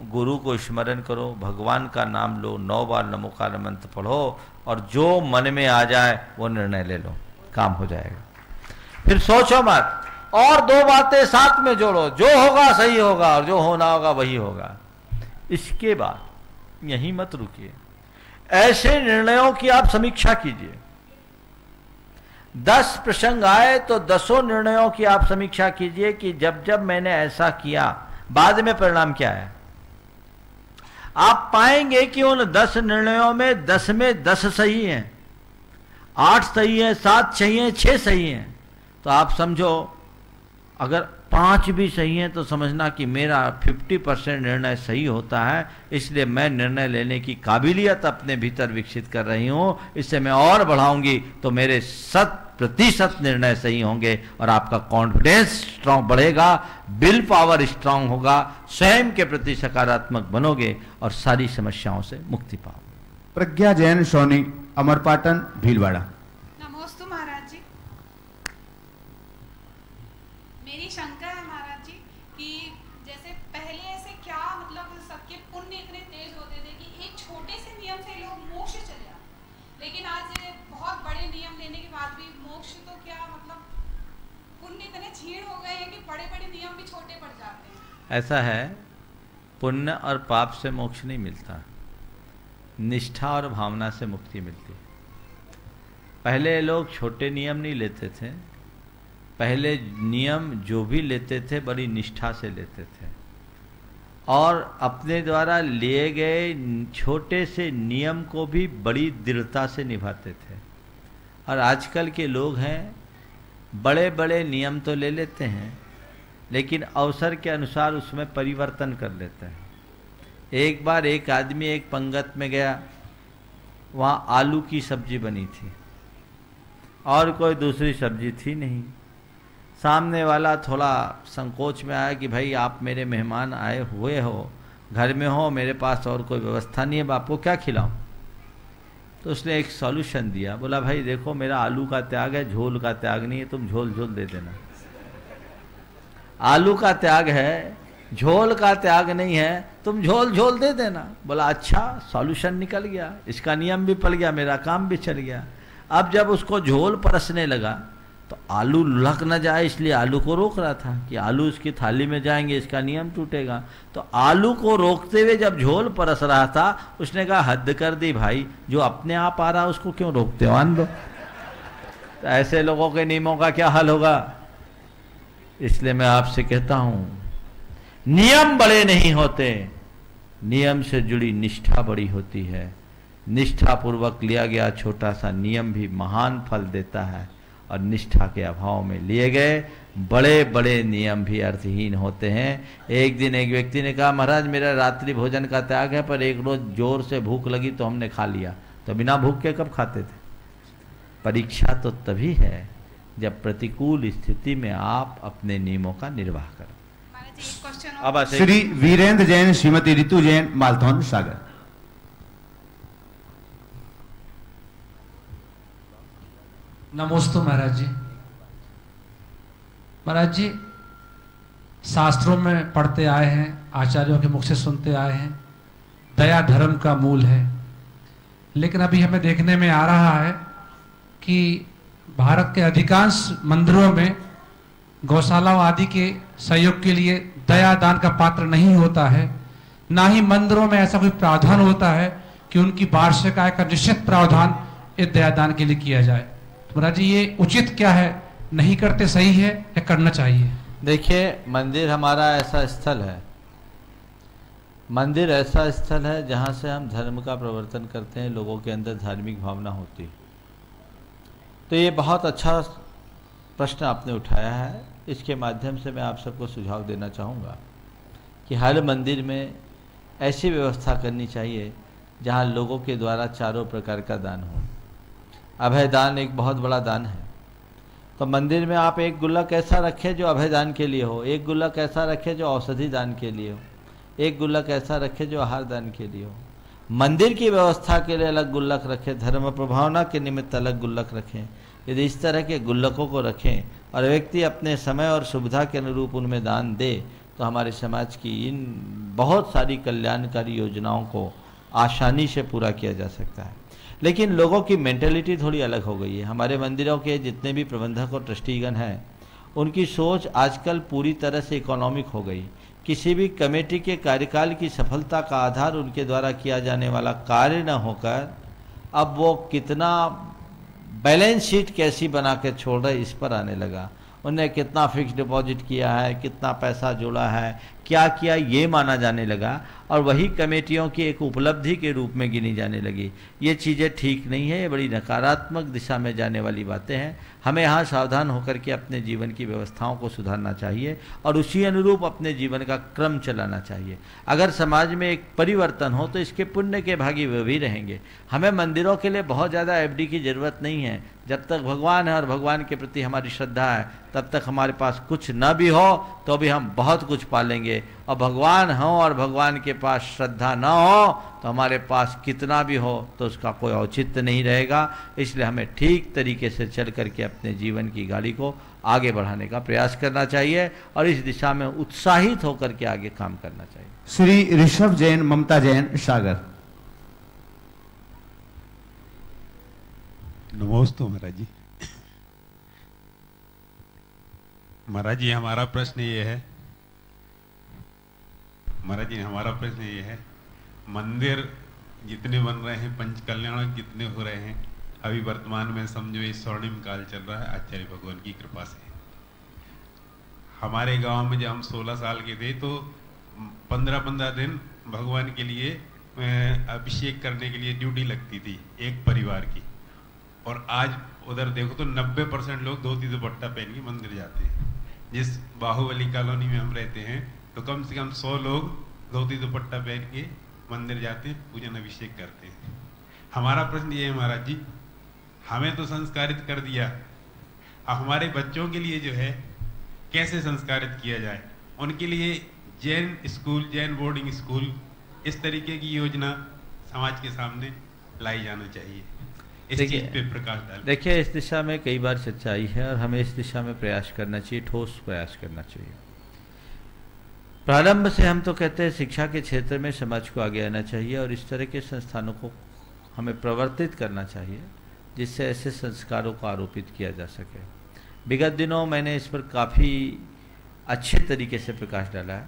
गुरु को स्मरण करो, भगवान का नाम लो, 9 बार नमोकार मंत्र पढ़ो और जो मन में आ जाए वो निर्णय ले लो, काम हो जाएगा। फिर सोचो मत, और 2 बातें साथ में जोड़ो, जो होगा सही होगा और जो होना होगा वही होगा। इसके बाद यहीं मत रुकिए, ऐसे निर्णयों की आप समीक्षा कीजिए। 10 प्रसंग आए तो 10 निर्णयों की आप समीक्षा कीजिए कि जब जब मैंने ऐसा किया बाद में परिणाम क्या है। आप पाएंगे कि उन 10 निर्णयों में 10 में 10 सही हैं, 8 सही हैं, 7 सही हैं, 6 सही हैं। तो आप समझो अगर 5 भी सही हैं तो समझना कि मेरा 50% निर्णय सही होता है, इसलिए मैं निर्णय लेने की काबिलियत अपने भीतर विकसित कर रही हूं। इससे मैं और बढ़ाऊंगी तो मेरे 100% निर्णय सही होंगे और आपका कॉन्फिडेंस स्ट्रांग बढ़ेगा, विल पावर स्ट्रांग होगा, स्वयं के प्रति सकारात्मक बनोगे और सारी समस्याओं से मुक्ति पाओगे। प्रज्ञा जैन सोनी, अमरपाटन, भीलवाड़ा। नमोस्तु महाराज जी। मेरी शंका है महाराज जी कि जैसे पहले ऐसे क्या मतलब सबके पुण्य इतने तेज होते थे कि एक छोटे से नियम से लोग मोक्ष चले आते, लेकिन आज बहुत बड़े नियम लेने के बाद भी मोक्ष तो क्या मतलब पुण्य इतने क्षीण हो गए हैं कि बड़े बड़े नियम भी छोटे पड़ जाते हैं। ऐसा है, पुण्य और पाप से मोक्ष नहीं मिलता, निष्ठा और भावना से मुक्ति मिलती है। पहले लोग छोटे नियम नहीं लेते थे, पहले नियम जो भी लेते थे बड़ी निष्ठा से लेते थे और अपने द्वारा लिए गए छोटे से नियम को भी बड़ी दृढ़ता से निभाते थे। और आजकल के लोग हैं, बड़े बड़े नियम तो ले लेते हैं लेकिन अवसर के अनुसार उसमें परिवर्तन कर लेते हैं। एक बार एक आदमी एक पंगत में गया, वहाँ आलू की सब्जी बनी थी और कोई दूसरी सब्जी थी नहीं। सामने वाला थोड़ा संकोच में आया कि भाई आप मेरे मेहमान आए हुए हो, घर में हो, मेरे पास और कोई व्यवस्था नहीं है, अब आपको क्या खिलाऊं? तो उसने एक सॉल्यूशन दिया, बोला भाई देखो मेरा आलू का त्याग है, झोल का त्याग नहीं है, तुम झोल झोल दे देना। आलू का त्याग है, झोल का त्याग नहीं है, तुम झोल झोल दे देना। बोला अच्छा, सॉल्यूशन निकल गया, इसका नियम भी पड़ गया, मेरा काम भी चल गया। अब जब उसको झोल परसने लगा तो आलू लुढ़क न जाए इसलिए आलू को रोक रहा था कि आलू इसकी थाली में जाएंगे, इसका नियम टूटेगा। तो आलू को रोकते हुए जब झोल परस रहा था उसने कहा हद कर दी भाई, जो अपने आप आ रहा उसको क्यों रोकते हो, आन दो। तो ऐसे लोगों के नियमों का क्या हाल होगा? इसलिए मैं आपसे कहता हूं, नियम बड़े नहीं होते, नियम से जुड़ी निष्ठा बड़ी होती है। निष्ठा पूर्वक लिया गया छोटा सा नियम भी महान फल देता है और निष्ठा के अभाव में लिए गए बड़े बड़े नियम भी अर्थहीन होते हैं। एक दिन एक व्यक्ति ने कहा महाराज मेरा रात्रि भोजन का त्याग है, पर एक रोज जोर से भूख लगी तो हमने खा लिया। तो बिना भूख के कब खाते थे? परीक्षा तो तभी है जब प्रतिकूल स्थिति में आप अपने नियमों का निर्वाह करें। अब श्री वीरेंद्र जैन, श्रीमती रितु जैन, मालथौन, सागर। नमोस्तु महाराज जी। महाराज जी, शास्त्रों में पढ़ते आए हैं, आचार्यों के मुख से सुनते आए हैं, दया धर्म का मूल है। लेकिन अभी हमें देखने में आ रहा है कि भारत के अधिकांश मंदिरों में गौशालाओं आदि के सहयोग के लिए दया दान का पात्र नहीं होता है। ना ही मंदिरों में ऐसा कोई प्रावधान होता है कि उनकी वार्षिक आय का निश्चित प्रावधान इस दया दान के लिए किया जाए। तो महाराज जी ये उचित क्या है, नहीं करते सही है या करना चाहिए? देखिए, मंदिर हमारा ऐसा स्थल है, मंदिर ऐसा स्थल है जहाँ से हम धर्म का प्रवर्तन करते हैं, लोगों के अंदर धार्मिक भावना होती है। तो ये बहुत अच्छा प्रश्न आपने उठाया है। इसके माध्यम से मैं आप सबको सुझाव देना चाहूँगा कि हर मंदिर में ऐसी व्यवस्था करनी चाहिए जहाँ लोगों के द्वारा चारों प्रकार का दान हो। अभय दान एक बहुत बड़ा दान है, तो मंदिर में आप एक गुल्लक ऐसा रखें जो अभय दान के लिए हो, एक गुल्लक ऐसा रखें जो औषधि दान के लिए हो, एक गुल्लक ऐसा रखें जो आहार दान के लिए हो। मंदिर की व्यवस्था के लिए अलग गुल्लक रखें, धर्म प्रभावना के निमित्त अलग गुल्लक रखें। यदि इस तरह के गुल्लकों को रखें और व्यक्ति अपने समय और सुविधा के अनुरूप उनमें दान दे, तो हमारे समाज की इन बहुत सारी कल्याणकारी योजनाओं को आसानी से पूरा किया जा सकता है। लेकिन लोगों की मेंटेलिटी थोड़ी अलग हो गई है। हमारे मंदिरों के जितने भी प्रबंधक और ट्रस्टीगण हैं, उनकी सोच आजकल पूरी तरह से इकोनॉमिक हो गई। किसी भी कमेटी के कार्यकाल की सफलता का आधार उनके द्वारा किया जाने वाला कार्य न होकर अब वो कितना बैलेंस शीट कैसी बना के छोड़ रहे, इस पर आने लगा। उन्होंने कितना फिक्स डिपॉजिट किया है, कितना पैसा जोड़ा है, क्या किया, ये माना जाने लगा और वही कमेटियों की एक उपलब्धि के रूप में गिनी जाने लगी। ये चीज़ें ठीक नहीं है, ये बड़ी नकारात्मक दिशा में जाने वाली बातें हैं। हमें यहाँ सावधान होकर के अपने जीवन की व्यवस्थाओं को सुधारना चाहिए और उसी अनुरूप अपने जीवन का क्रम चलाना चाहिए। अगर समाज में एक परिवर्तन हो तो इसके पुण्य के भागी वे भी रहेंगे। हमें मंदिरों के लिए बहुत ज़्यादा एफडी की ज़रूरत नहीं है। जब तक भगवान है और भगवान के प्रति हमारी श्रद्धा है, तब तक हमारे पास कुछ न भी हो तो भी हम बहुत कुछ पालेंगे। और भगवान हो और भगवान के पास श्रद्धा न हो तो हमारे पास कितना भी हो तो उसका कोई औचित्य नहीं रहेगा। इसलिए हमें ठीक तरीके से चल करके अपने जीवन की गाड़ी को आगे बढ़ाने का प्रयास करना चाहिए और इस दिशा में उत्साहित होकर के आगे काम करना चाहिए। श्री ऋषभ जैन, ममता जैन, सागर। नमस्ते महाराज जी। महाराज जी, हमारा प्रश्न ये है, महाराज जी हमारा प्रश्न ये है, मंदिर जितने बन रहे हैं, पंच कल्याण जितने हो रहे हैं, अभी वर्तमान में समझो ये स्वर्णिम काल चल रहा है आचार्य भगवान की कृपा से। हमारे गांव में जब हम 16 साल के थे तो 15-15 दिन भगवान के लिए अभिषेक करने के लिए ड्यूटी लगती थी एक परिवार की। और आज उधर देखो तो 90% लोग धोती दुपट्टा पहन के मंदिर जाते हैं। जिस बाहुबली कॉलोनी में हम रहते हैं तो कम से कम 100 लोग धोती दुपट्टा पहन के मंदिर जाते हैं, पूजन अभिषेक करते हैं। हमारा प्रश्न ये है महाराज जी, हमें तो संस्कारित कर दिया, अब हमारे बच्चों के लिए जो है कैसे संस्कारित किया जाए? उनके लिए Jain school, Jain boarding school, इस तरीके की योजना समाज के सामने लाई जाना चाहिए। इस चीज पे प्रकाश डाल। देखिए, इस दिशा में कई बार सच्चाई है और हमें इस दिशा में प्रयास करना चाहिए, ठोस प्रयास करना चाहिए। प्रारंभ से हम तो कहते हैं शिक्षा के क्षेत्र में समाज को आगे आना चाहिए और इस तरह के संस्थानों को हमें प्रवर्तित करना चाहिए जिससे ऐसे संस्कारों को आरोपित किया जा सके। विगत दिनों मैंने इस पर काफ़ी अच्छे तरीके से प्रकाश डाला है,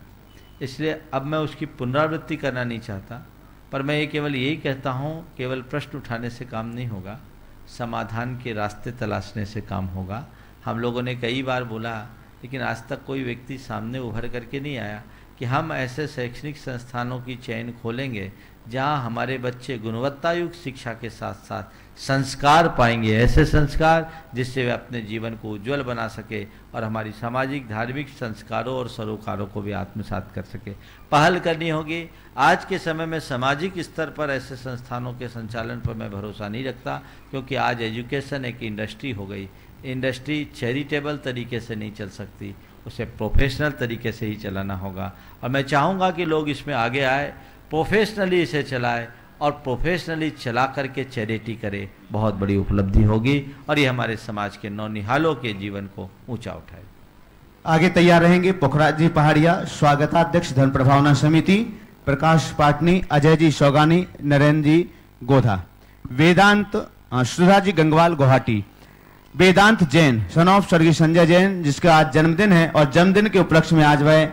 इसलिए अब मैं उसकी पुनरावृत्ति करना नहीं चाहता। पर मैं ये केवल यही कहता हूँ, केवल प्रश्न उठाने से काम नहीं होगा, समाधान के रास्ते तलाशने से काम होगा। हम लोगों ने कई बार बोला, लेकिन आज तक कोई व्यक्ति सामने उभर करके नहीं आया कि हम ऐसे शैक्षणिक संस्थानों की चयन खोलेंगे जहाँ हमारे बच्चे गुणवत्तायुक्त शिक्षा के साथ साथ संस्कार पाएंगे, ऐसे संस्कार जिससे वे अपने जीवन को उज्जवल बना सके और हमारी सामाजिक धार्मिक संस्कारों और सरोकारों को भी आत्मसात कर सके। पहल करनी होगी। आज के समय में सामाजिक स्तर पर ऐसे संस्थानों के संचालन पर मैं भरोसा नहीं रखता, क्योंकि आज एजुकेशन एक इंडस्ट्री हो गई। इंडस्ट्री चैरिटेबल तरीके से नहीं चल सकती, उसे प्रोफेशनल तरीके से ही चलाना होगा। और मैं चाहूँगा कि लोग इसमें आगे आए, प्रोफेशनली इसे चलाए और प्रोफेशनली चला करके चैरिटी करे, बहुत बड़ी उपलब्धि होगी और ये हमारे समाज के नौनिहालों के जीवन को ऊंचा उठाए। आगे तैयार रहेंगे पुखराज जी पहाड़िया, स्वागताध्यक्ष धर्म प्रभावना समिति, प्रकाश पाटनी, अजय जी शौगानी, नरेंद्र जी गोधा, वेदांत सुधा जी गंगवाल गुवाहाटी, वेदांत जैन सन ऑफ स्वर्गीय संजय जैन जिसका आज जन्मदिन है और जन्मदिन के उपलक्ष्य में आज वह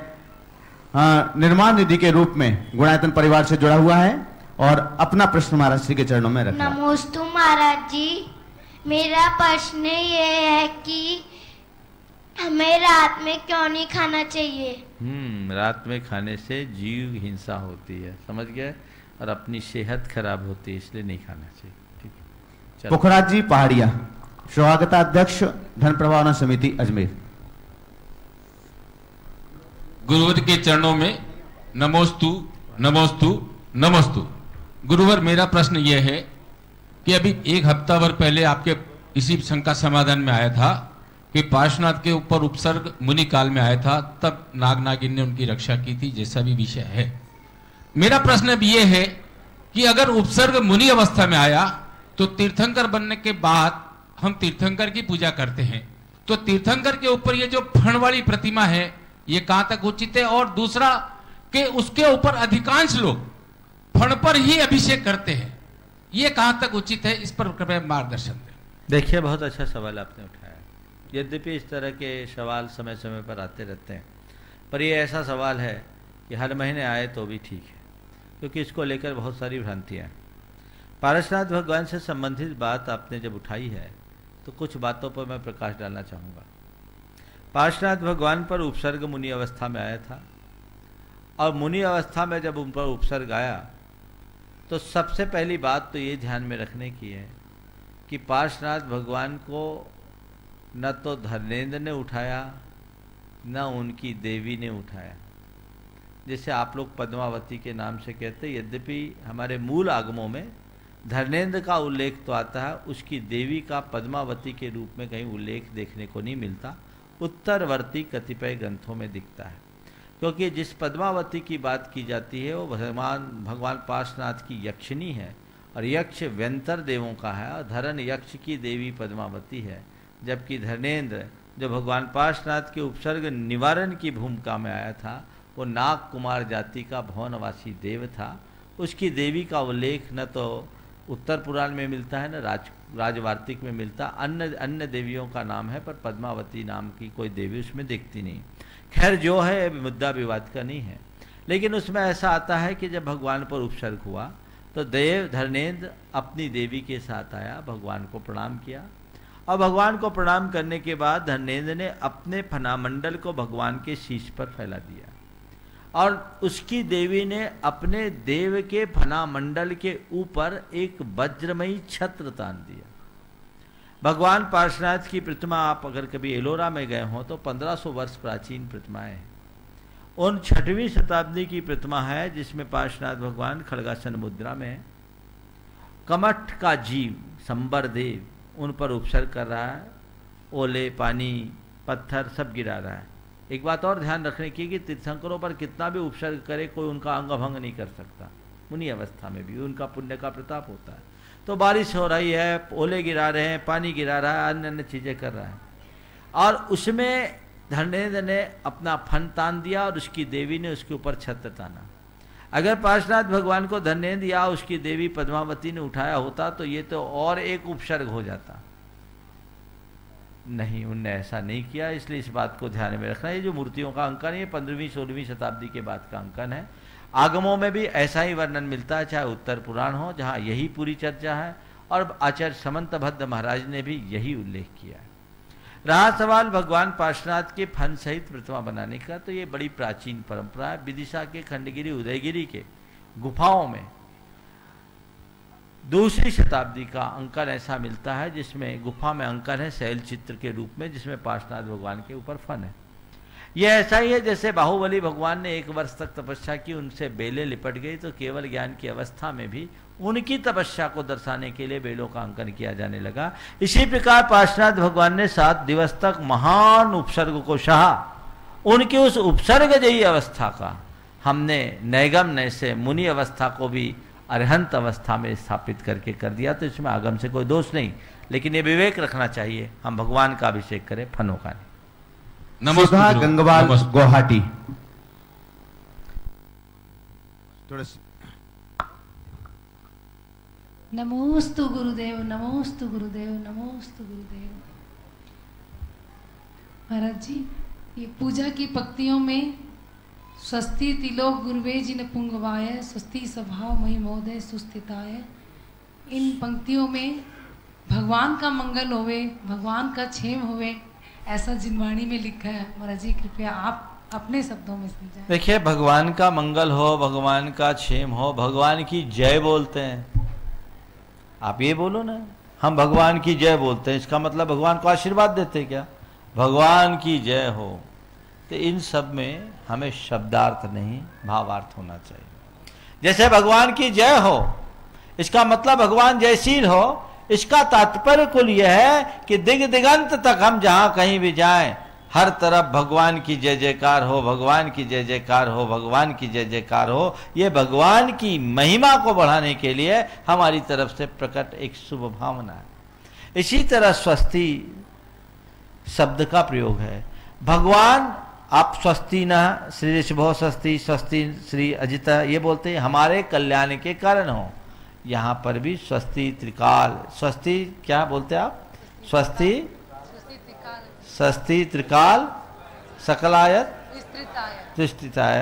निर्माण निधि के रूप में गुणायतन परिवार से जुड़ा हुआ है और अपना प्रश्न महाराज श्री के चरणों में रखा। नमोस्तु महाराज जी, मेरा प्रश्न ये है कि हमें रात में क्यों नहीं खाना चाहिए? रात में खाने से जीव हिंसा होती है, समझ गए, और अपनी सेहत खराब होती है, इसलिए नहीं खाना चाहिए। ठीक है। पुखराज जी पहाड़िया, स्वागता अध्यक्ष धन प्रभावना समिति अजमेर। गुरुवर के चरणों में नमोस्तु नमोस्तु नमोस्तु। गुरुवर, मेरा प्रश्न यह है कि अभी एक हफ्ता भर पहले आपके इसी शंका समाधान में आया था कि पार्श्वनाथ के ऊपर उपसर्ग मुनि काल में आया था, तब नाग नागिन ने उनकी रक्षा की थी, जैसा भी विषय है। मेरा प्रश्न अब यह है कि अगर उपसर्ग मुनि अवस्था में आया तो तीर्थंकर बनने के बाद हम तीर्थंकर की पूजा करते हैं, तो तीर्थंकर के ऊपर ये जो फण वाली प्रतिमा है ये कहां तक उचित है? और दूसरा कि उसके ऊपर अधिकांश लोग फण पर ही अभिषेक करते हैं, ये कहां तक उचित है? इस पर कृपया मार्गदर्शन दें। देखिए, बहुत अच्छा सवाल आपने उठाया। यद्यपि इस तरह के सवाल समय समय पर आते रहते हैं, पर ये ऐसा सवाल है कि हर महीने आए तो भी ठीक है, क्योंकि इसको लेकर बहुत सारी भ्रांतियाँ हैं। पारसनाथ भगवान से संबंधित बात आपने जब उठाई है तो कुछ बातों पर मैं प्रकाश डालना चाहूँगा। पार्श्वनाथ भगवान पर उपसर्ग मुनि अवस्था में आया था, और मुनि अवस्था में जब उन पर उपसर्ग आया तो सबसे पहली बात तो ये ध्यान में रखने की है कि पार्श्वनाथ भगवान को न तो धर्मेंद्र ने उठाया न उनकी देवी ने उठाया, जैसे आप लोग पद्मावती के नाम से कहते। यद्यपि हमारे मूल आगमों में धर्मेंद्र का उल्लेख तो आता है, उसकी देवी का पद्मावती के रूप में कहीं उल्लेख देखने को नहीं मिलता। उत्तरवर्ती कतिपय ग्रंथों में दिखता है, क्योंकि जिस पद्मावती की बात की जाती है वो भगवान पार्श्वनाथ की यक्षिणी है, और यक्ष व्यंतर देवों का है, और धरण यक्ष की देवी पद्मावती है। जबकि धर्मेंद्र जो भगवान पार्श्वनाथ के उपसर्ग निवारण की भूमिका में आया था, वो नाग कुमार जाति का भवनवासी देव था। उसकी देवी का उल्लेख न तो उत्तर पुराण में मिलता है, न राजवार्तिक में मिलता। अन्य देवियों का नाम है, पर पद्मावती नाम की कोई देवी उसमें दिखती नहीं। खैर, जो है मुद्दा विवाद का नहीं है, लेकिन उसमें ऐसा आता है कि जब भगवान पर उपसर्ग हुआ तो देव धर्मेंद्र अपनी देवी के साथ आया, भगवान को प्रणाम किया, और भगवान को प्रणाम करने के बाद धर्मेंद्र ने अपने फनामंडल को भगवान के शीश पर फैला दिया, और उसकी देवी ने अपने देव के फनामंडल के ऊपर एक वज्रमयी छत्र तान दिया। भगवान पार्श्वनाथ की प्रतिमा आप अगर कभी एलोरा में गए हों तो 1500 वर्ष प्राचीन प्रतिमाएं हैं। उन 6वीं शताब्दी की प्रतिमा है जिसमें पार्श्वनाथ भगवान खड़गासन मुद्रा में है। कमठ का जीव संबर देव उन पर उपसर्ग कर रहा है, ओले पानी पत्थर सब गिरा रहा है। एक बात और ध्यान रखने की कि तीर्थंकरों पर कितना भी उपसर्ग करे कोई उनका अंग भंग नहीं कर सकता। मुनि अवस्था में भी उनका पुण्य का प्रताप होता है। तो बारिश हो रही है, ओले गिरा रहे हैं, पानी गिरा रहा है, अन्य अन्य चीजें कर रहा है, और उसमें धर्मेंद्र ने अपना फन तान दिया और उसकी देवी ने उसके ऊपर छत्र ताना। अगर पार्श्वनाथ भगवान को धर्मेंद्र या उसकी देवी पद्मावती ने उठाया होता तो ये तो और एक उपसर्ग हो जाता। नहीं, उनने ऐसा नहीं किया, इसलिए इस बात को ध्यान में रखना। ये जो मूर्तियों का अंकन है ये 15वीं-16वीं शताब्दी के बाद का अंकन है। आगमों में भी ऐसा ही वर्णन मिलता है, चाहे उत्तर पुराण हो जहाँ यही पूरी चर्चा है, और आचार्य समंतभद्र महाराज ने भी यही उल्लेख किया है। रहा सवाल भगवान पार्श्वनाथ के फन सहित प्रतिमा बनाने का, तो ये बड़ी प्राचीन परंपरा है। विदिशा के खंडगिरी उदयगिरी के गुफाओं में 2री शताब्दी का अंकन ऐसा मिलता है जिसमें गुफा में अंकन है शैल चित्र के रूप में, जिसमें पार्श्वनाथ भगवान के ऊपर फन है। यह ऐसा ही है जैसे बाहुबली भगवान ने 1 वर्ष तक तपस्या की, उनसे बेलें लिपट गई, तो केवल ज्ञान की अवस्था में भी उनकी तपस्या को दर्शाने के लिए बेलों का अंकन किया जाने लगा। इसी प्रकार पार्श्वनाथ भगवान ने 7 दिवस तक महान उपसर्ग को सहा। उनके उस उपसर्ग जयी अवस्था का हमने नैगम से मुनि अवस्था को भी अरहंत अवस्था में स्थापित करके कर दिया। तो इसमें आगम से कोई दोष नहीं, लेकिन ये विवेक रखना चाहिए, हम भगवान का अभिषेक करें, फनों का नहीं। नमस्कार। गंगवाल गुवाहाटी। नमोस्तु गुरुदेव, नमोस्तु गुरुदेव, नमोस्तु गुरुदेव। महाराज जी, ये पूजा की पंक्तियों में स्वस्ति तिलोक गुरुवे जिन पुंगवाय, स्वस्ति स्वभाव मही महोदय सुस्थिताय, इन पंक्तियों में भगवान का मंगल होवे, भगवान का क्षेम होवे, ऐसा जिनवाणी में लिखा है। महाराज जी कृपया आप अपने शब्दों में समझाएं। देखिए, भगवान का मंगल हो, भगवान का क्षेम हो, भगवान की जय बोलते हैं। आप ये बोलो ना, हम भगवान की जय बोलते हैं, इसका मतलब भगवान को आशीर्वाद देते क्या? भगवान की जय हो। तो इन सब में हमें शब्दार्थ नहीं, भावार्थ होना चाहिए। जैसे भगवान की जय हो, इसका मतलब भगवान जयशील हो। इसका तात्पर्य कुल यह है कि दिग दिगंत तक हम जहां कहीं भी जाएं, हर तरफ भगवान की जय जयकार हो, भगवान की जय जयकार हो, भगवान की जय जयकार हो। ये भगवान की महिमा को बढ़ाने के लिए हमारी तरफ से प्रकट एक शुभ भावना है। इसी तरह स्वस्ति शब्द का प्रयोग है। भगवान, आप स्वस्ति न श्री शुभो स्वस्ति, स्वस्ति श्री अजिता, ये बोलते हैं हमारे कल्याण के कारण हो। यहाँ पर भी स्वस्ति त्रिकाल, स्वस्ति क्या बोलते हैं आप? स्वस्ति, स्वस्ति त्रिकाल सकलायत त्रिस्थिताय,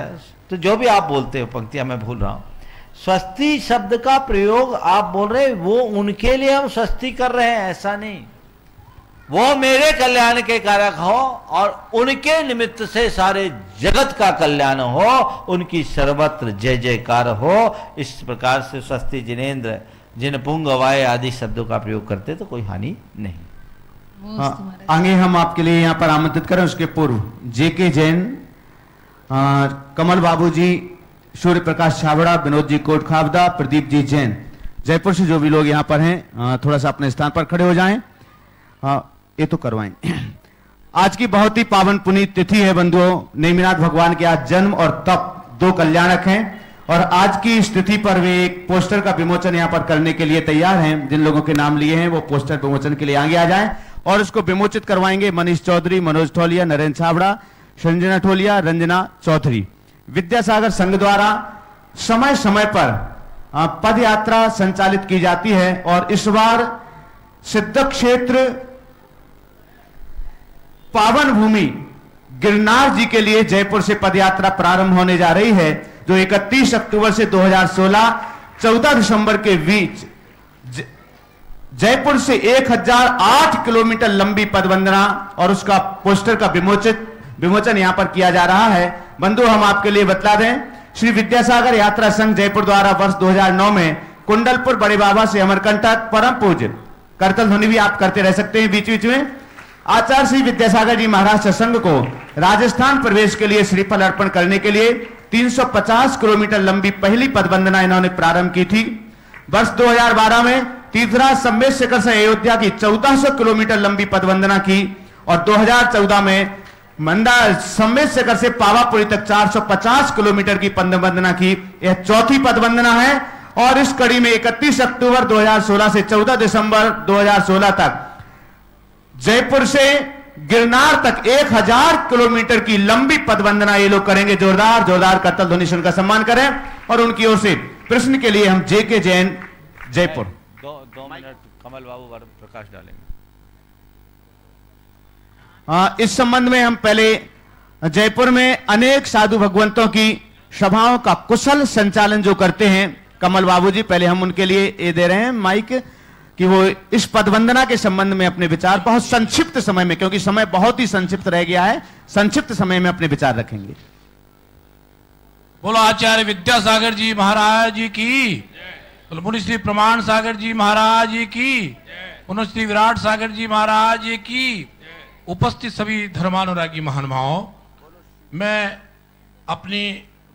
तो जो भी आप बोलते हो पंक्तियां मैं भूल रहा हूं। स्वस्ति शब्द का प्रयोग आप बोल रहे, वो उनके लिए हम स्वस्ति कर रहे हैं, ऐसा नहीं। वो मेरे कल्याण के कारक हो और उनके निमित्त से सारे जगत का कल्याण हो, उनकी सर्वत्र जय जयकार हो। इस प्रकार से स्वस्ति जिनेन्द्र जिन पुंग अवाय आदि शब्दों का प्रयोग करते तो कोई हानि नहीं। आगे हम आपके लिए यहाँ पर आमंत्रित करें, उसके पूर्व जेके जैन, कमल बाबू जी, सूर्य प्रकाश छाबड़ा, विनोद जी कोट खावदा, प्रदीप जी जैन, जयपुर से जो भी लोग यहाँ पर हैं थोड़ा सा अपने स्थान पर खड़े हो जाएं। ये तो करवाएं। आज की बहुत ही पावन पुनीत तिथि है बंधुओं। नेमिनाथ भगवान के आज जन्म और तप दो कल्याणक हैं और आज की इस तिथि पर वे एक पोस्टर का विमोचन यहाँ पर करने के लिए तैयार हैं। जिन लोगों के नाम लिए हैं वो पोस्टर विमोचन के लिए आगे आ जाएं और उसको विमोचित करवाएंगे मनीष चौधरी, मनोज ठोलिया, नरेंद्र छाबड़ा, संजना ठोलिया, रंजना चौधरी। विद्यासागर संघ द्वारा समय समय पर पद यात्रा संचालित की जाती है और इस बार सिद्ध क्षेत्र पावन भूमि गिरनार जी के लिए जयपुर से पदयात्रा प्रारंभ होने जा रही है, जो 31 अक्टूबर से 2016 14 दिसंबर के बीच जयपुर से 1008 किलोमीटर लंबी पदवंदना और उसका पोस्टर का विमोचन यहां पर किया जा रहा है। बंधु, हम आपके लिए बतला दें, श्री विद्यासागर यात्रा संघ जयपुर द्वारा वर्ष 2009 में कुंडलपुर बड़े बाबा से अमरकंटक परम पूज्य, करतल ध्वनि भी आप करते रह सकते हैं बीच बीच में, आचार्य श्री विद्यासागर जी महाराज सत्संग को राजस्थान प्रवेश के लिए श्रीफल अर्पण करने के लिए 350 किलोमीटर लंबी पहली पदवंदना इन्होंने प्रारंभ की थी। वर्ष 2012 में तीर्थराज सम्मेद शिखर से अयोध्या की 1400 किलोमीटर लंबी पदवंदना की और 2014 में मंदा सम्मेद शिखर से पावापुरी तक 450 किलोमीटर की पदवंदना की। यह चौथी पदवंदना है और इस कड़ी में 31 अक्टूबर 2016 से 14 दिसंबर 2016 तक जयपुर से गिरनार तक 1000 किलोमीटर की लंबी पदवंदना ये लोग करेंगे। जोरदार जोरदार करतल ध्वनि सुनकर सम्मान करें और उनकी ओर से प्रश्न के लिए हम जेके जैन जयपुर। दो मिनट कमल बाबू प्रकाश डालेंगे। इस संबंध में हम पहले जयपुर में अनेक साधु भगवंतों की सभाओं का कुशल संचालन जो करते हैं कमल बाबू जी, पहले हम उनके लिए ये दे रहे हैं माइक कि वो इस पदवंदना के संबंध में अपने विचार बहुत संक्षिप्त समय में, क्योंकि समय बहुत ही संक्षिप्त रह गया है, संक्षिप्त समय में अपने विचार रखेंगे। बोलो आचार्य विद्यासागर जी महाराज जी की, बोलो मुनि श्री प्रमाण सागर जी महाराज जी की, मुनि श्री विराट सागर जी महाराज जी की, उपस्थित सभी धर्मानुरागी महानुभावों, मैं अपनी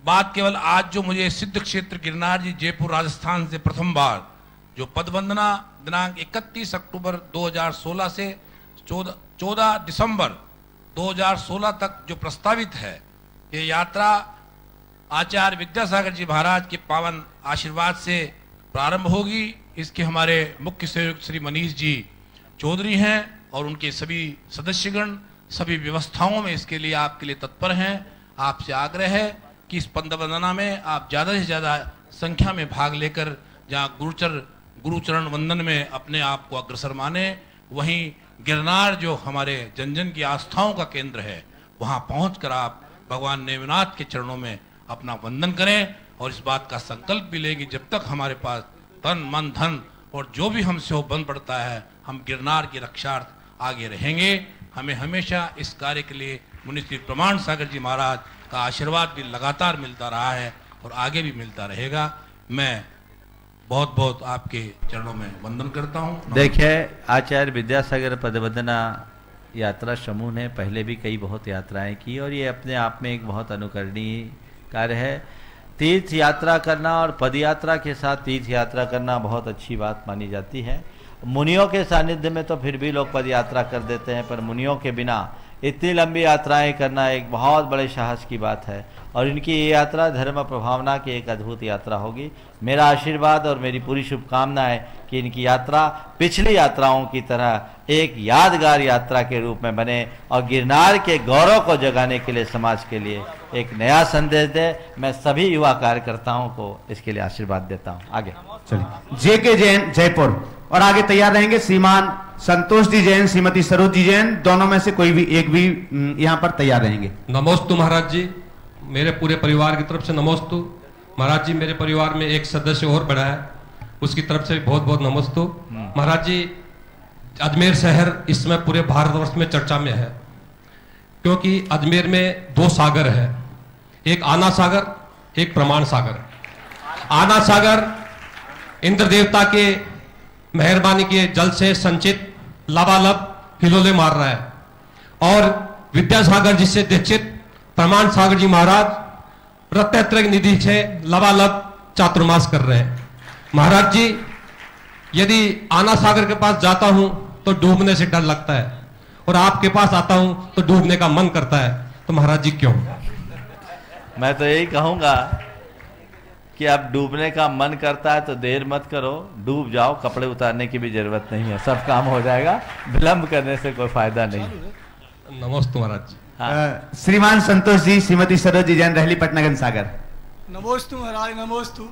बात केवल आज जो मुझे सिद्ध क्षेत्र गिरनार जी जयपुर राजस्थान से प्रथम बार जो पदवंदना दिनांक 31 अक्टूबर 2016 से 14 दिसंबर 2016 तक जो प्रस्तावित है, ये यात्रा आचार्य विद्यासागर जी महाराज के पावन आशीर्वाद से प्रारंभ होगी। इसके हमारे मुख्य सहयोग श्री मनीष जी चौधरी हैं और उनके सभी सदस्यगण सभी व्यवस्थाओं में इसके लिए आपके लिए तत्पर हैं। आपसे आग्रह है कि इस पदवंदना में आप ज़्यादा से ज़्यादा संख्या में भाग लेकर जहाँ गुरुचरण वंदन में अपने आप को अग्रसर माने, वहीं गिरनार जो हमारे जन जन की आस्थाओं का केंद्र है, वहाँ पहुंचकर आप भगवान नेमिनाथ के चरणों में अपना वंदन करें और इस बात का संकल्प भी लें कि जब तक हमारे पास तन मन धन और जो भी हमसे हो बन पड़ता है हम गिरनार की रक्षार्थ आगे रहेंगे। हमें हमेशा इस कार्य के लिए मुनि श्री प्रमाण सागर जी महाराज का आशीर्वाद भी लगातार मिलता रहा है और आगे भी मिलता रहेगा। मैं बहुत बहुत आपके चरणों में वंदन करता हूँ। देखिए, आचार्य विद्यासागर पदवंदना यात्रा समूह ने पहले भी कई बहुत यात्राएं की और ये अपने आप में एक बहुत अनुकरणीय कार्य है। तीर्थ यात्रा करना और पदयात्रा के साथ तीर्थ यात्रा करना बहुत अच्छी बात मानी जाती है। मुनियों के सानिध्य में तो फिर भी लोग पद यात्रा कर देते हैं, पर मुनियों के बिना इतनी लंबी यात्राएं करना एक बहुत बड़े साहस की बात है और इनकी ये यात्रा धर्म प्रभावना की एक अद्भुत यात्रा होगी। मेरा आशीर्वाद और मेरी पूरी शुभकामना है कि इनकी यात्रा पिछली यात्राओं की तरह एक यादगार यात्रा के रूप में बने और गिरनार के गौरव को जगाने के लिए समाज के लिए एक नया संदेश दे। मैं सभी युवा कार्यकर्ताओं को इसके लिए आशीर्वाद देता हूँ। आगे चलिए, जेके जैन जयपुर, और आगे तैयार रहेंगे श्रीमान संतोष जी जैन, श्रीमती सरोज जी जैन, दोनों में से कोई भी एक भी यहाँ पर तैयार रहेंगे। नमोस्तु महाराज जी, मेरे पूरे परिवार की तरफ से नमोस्तु। महाराज जी, मेरे परिवार में एक सदस्य और बड़ा है, उसकी तरफ से बहुत बहुत नमोस्तु। महाराज जी, अजमेर शहर इस समय पूरे भारतवर्ष में चर्चा में है, क्योंकि अजमेर में 2 सागर है, एक आना सागर, एक प्रमाण सागर। आना सागर इंद्र देवता के मेहरबानी के जल से संचित लबालब हिलोले मार रहा है और विद्यासागर जी से दीक्षित प्रमाण सागर जी महाराज रत्नत्रय निधि से लबालब चातुर्मास कर रहे हैं। महाराज जी, यदि आना सागर के पास जाता हूं तो डूबने से डर लगता है और आपके पास आता हूं तो डूबने का मन करता है, तो महाराज जी क्यों? मैं तो यही कहूंगा कि अब डूबने का मन करता है तो देर मत करो, डूब जाओ, कपड़े उतारने की भी जरूरत नहीं है, सब काम हो जाएगा, विलंब करने से कोई फायदा नहीं। नमस्ते महाराज जी। श्रीमान संतोष जी, श्रीमती सरोज जी जैन, रहली पटनागंज सागर। नमोस्तु महाराज, नमोस्तु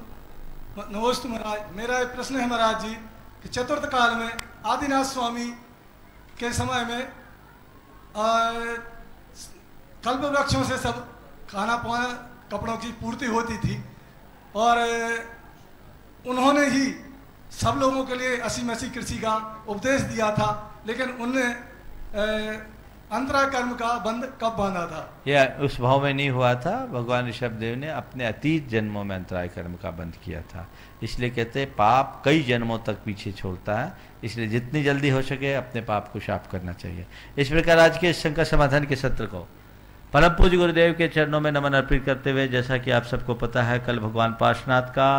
नमोस्तु महाराज। मेरा एक प्रश्न है महाराज जी कि चतुर्थ काल में आदिनाथ स्वामी के समय में कल्प वृक्षों से सब खाना पाना कपड़ों की पूर्ति होती थी और उन्होंने ही सब लोगों के लिए 80-80 कृषि का उपदेश दिया था, लेकिन उनने अंतरा कर्म का बंध कब बांधा था? यह उस भाव में नहीं हुआ था। भगवान ऋषभ देव ने अपने अतीत जन्मों में अंतराय कर्म का बंध किया था, इसलिए कहते हैं पाप कई जन्मों तक पीछे छोड़ता है, इसलिए जितनी जल्दी हो सके अपने पाप को साफ करना चाहिए। इस प्रकार आज के इस शंका समाधान के सत्र को परम पूज्य गुरुदेव के चरणों में नमन अर्पित करते हुए, जैसा कि आप सबको पता है, कल भगवान पार्श्वनाथ का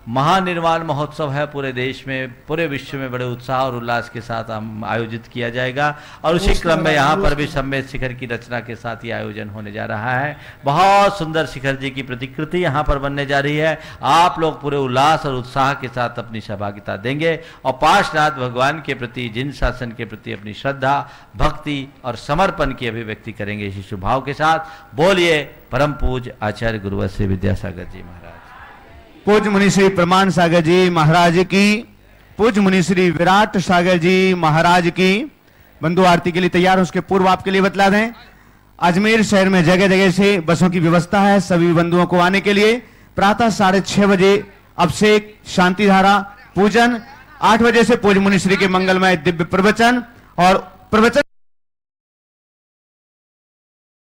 महानिर्वाण महोत्सव है, पूरे देश में, पूरे विश्व में बड़े उत्साह और उल्लास के साथ हम आयोजित किया जाएगा और उसी क्रम में यहाँ पर भी सम्मेद शिखर की रचना के साथ ये आयोजन होने जा रहा है। बहुत सुंदर शिखर जी की प्रतिकृति यहाँ पर बनने जा रही है। आप लोग पूरे उल्लास और उत्साह के साथ अपनी सहभागिता देंगे और पार्श्वनाथ भगवान के प्रति, जिन शासन के प्रति अपनी श्रद्धा, भक्ति और समर्पण की अभिव्यक्ति करेंगे। इसी शुभाव के साथ बोलिए परम पूज्य आचार्य गुरुवर श्री विद्यासागर जी महाराज, पूज्य मुनि श्री प्रमाण सागर जी महाराज की, पूज्य मुनि श्री विराट सागर जी महाराज की। बंधु आरती के लिए तैयार, उसके पूर्व आपके लिए बतला दें, अजमेर शहर में जगह जगह से बसों की व्यवस्था है सभी बंधुओं को आने के लिए। प्रातः 6:30 बजे अभिषेक, शांति धारा, पूजन, 8 बजे से पूज्य मुनि श्री के मंगलमय दिव्य प्रवचन और प्रवचन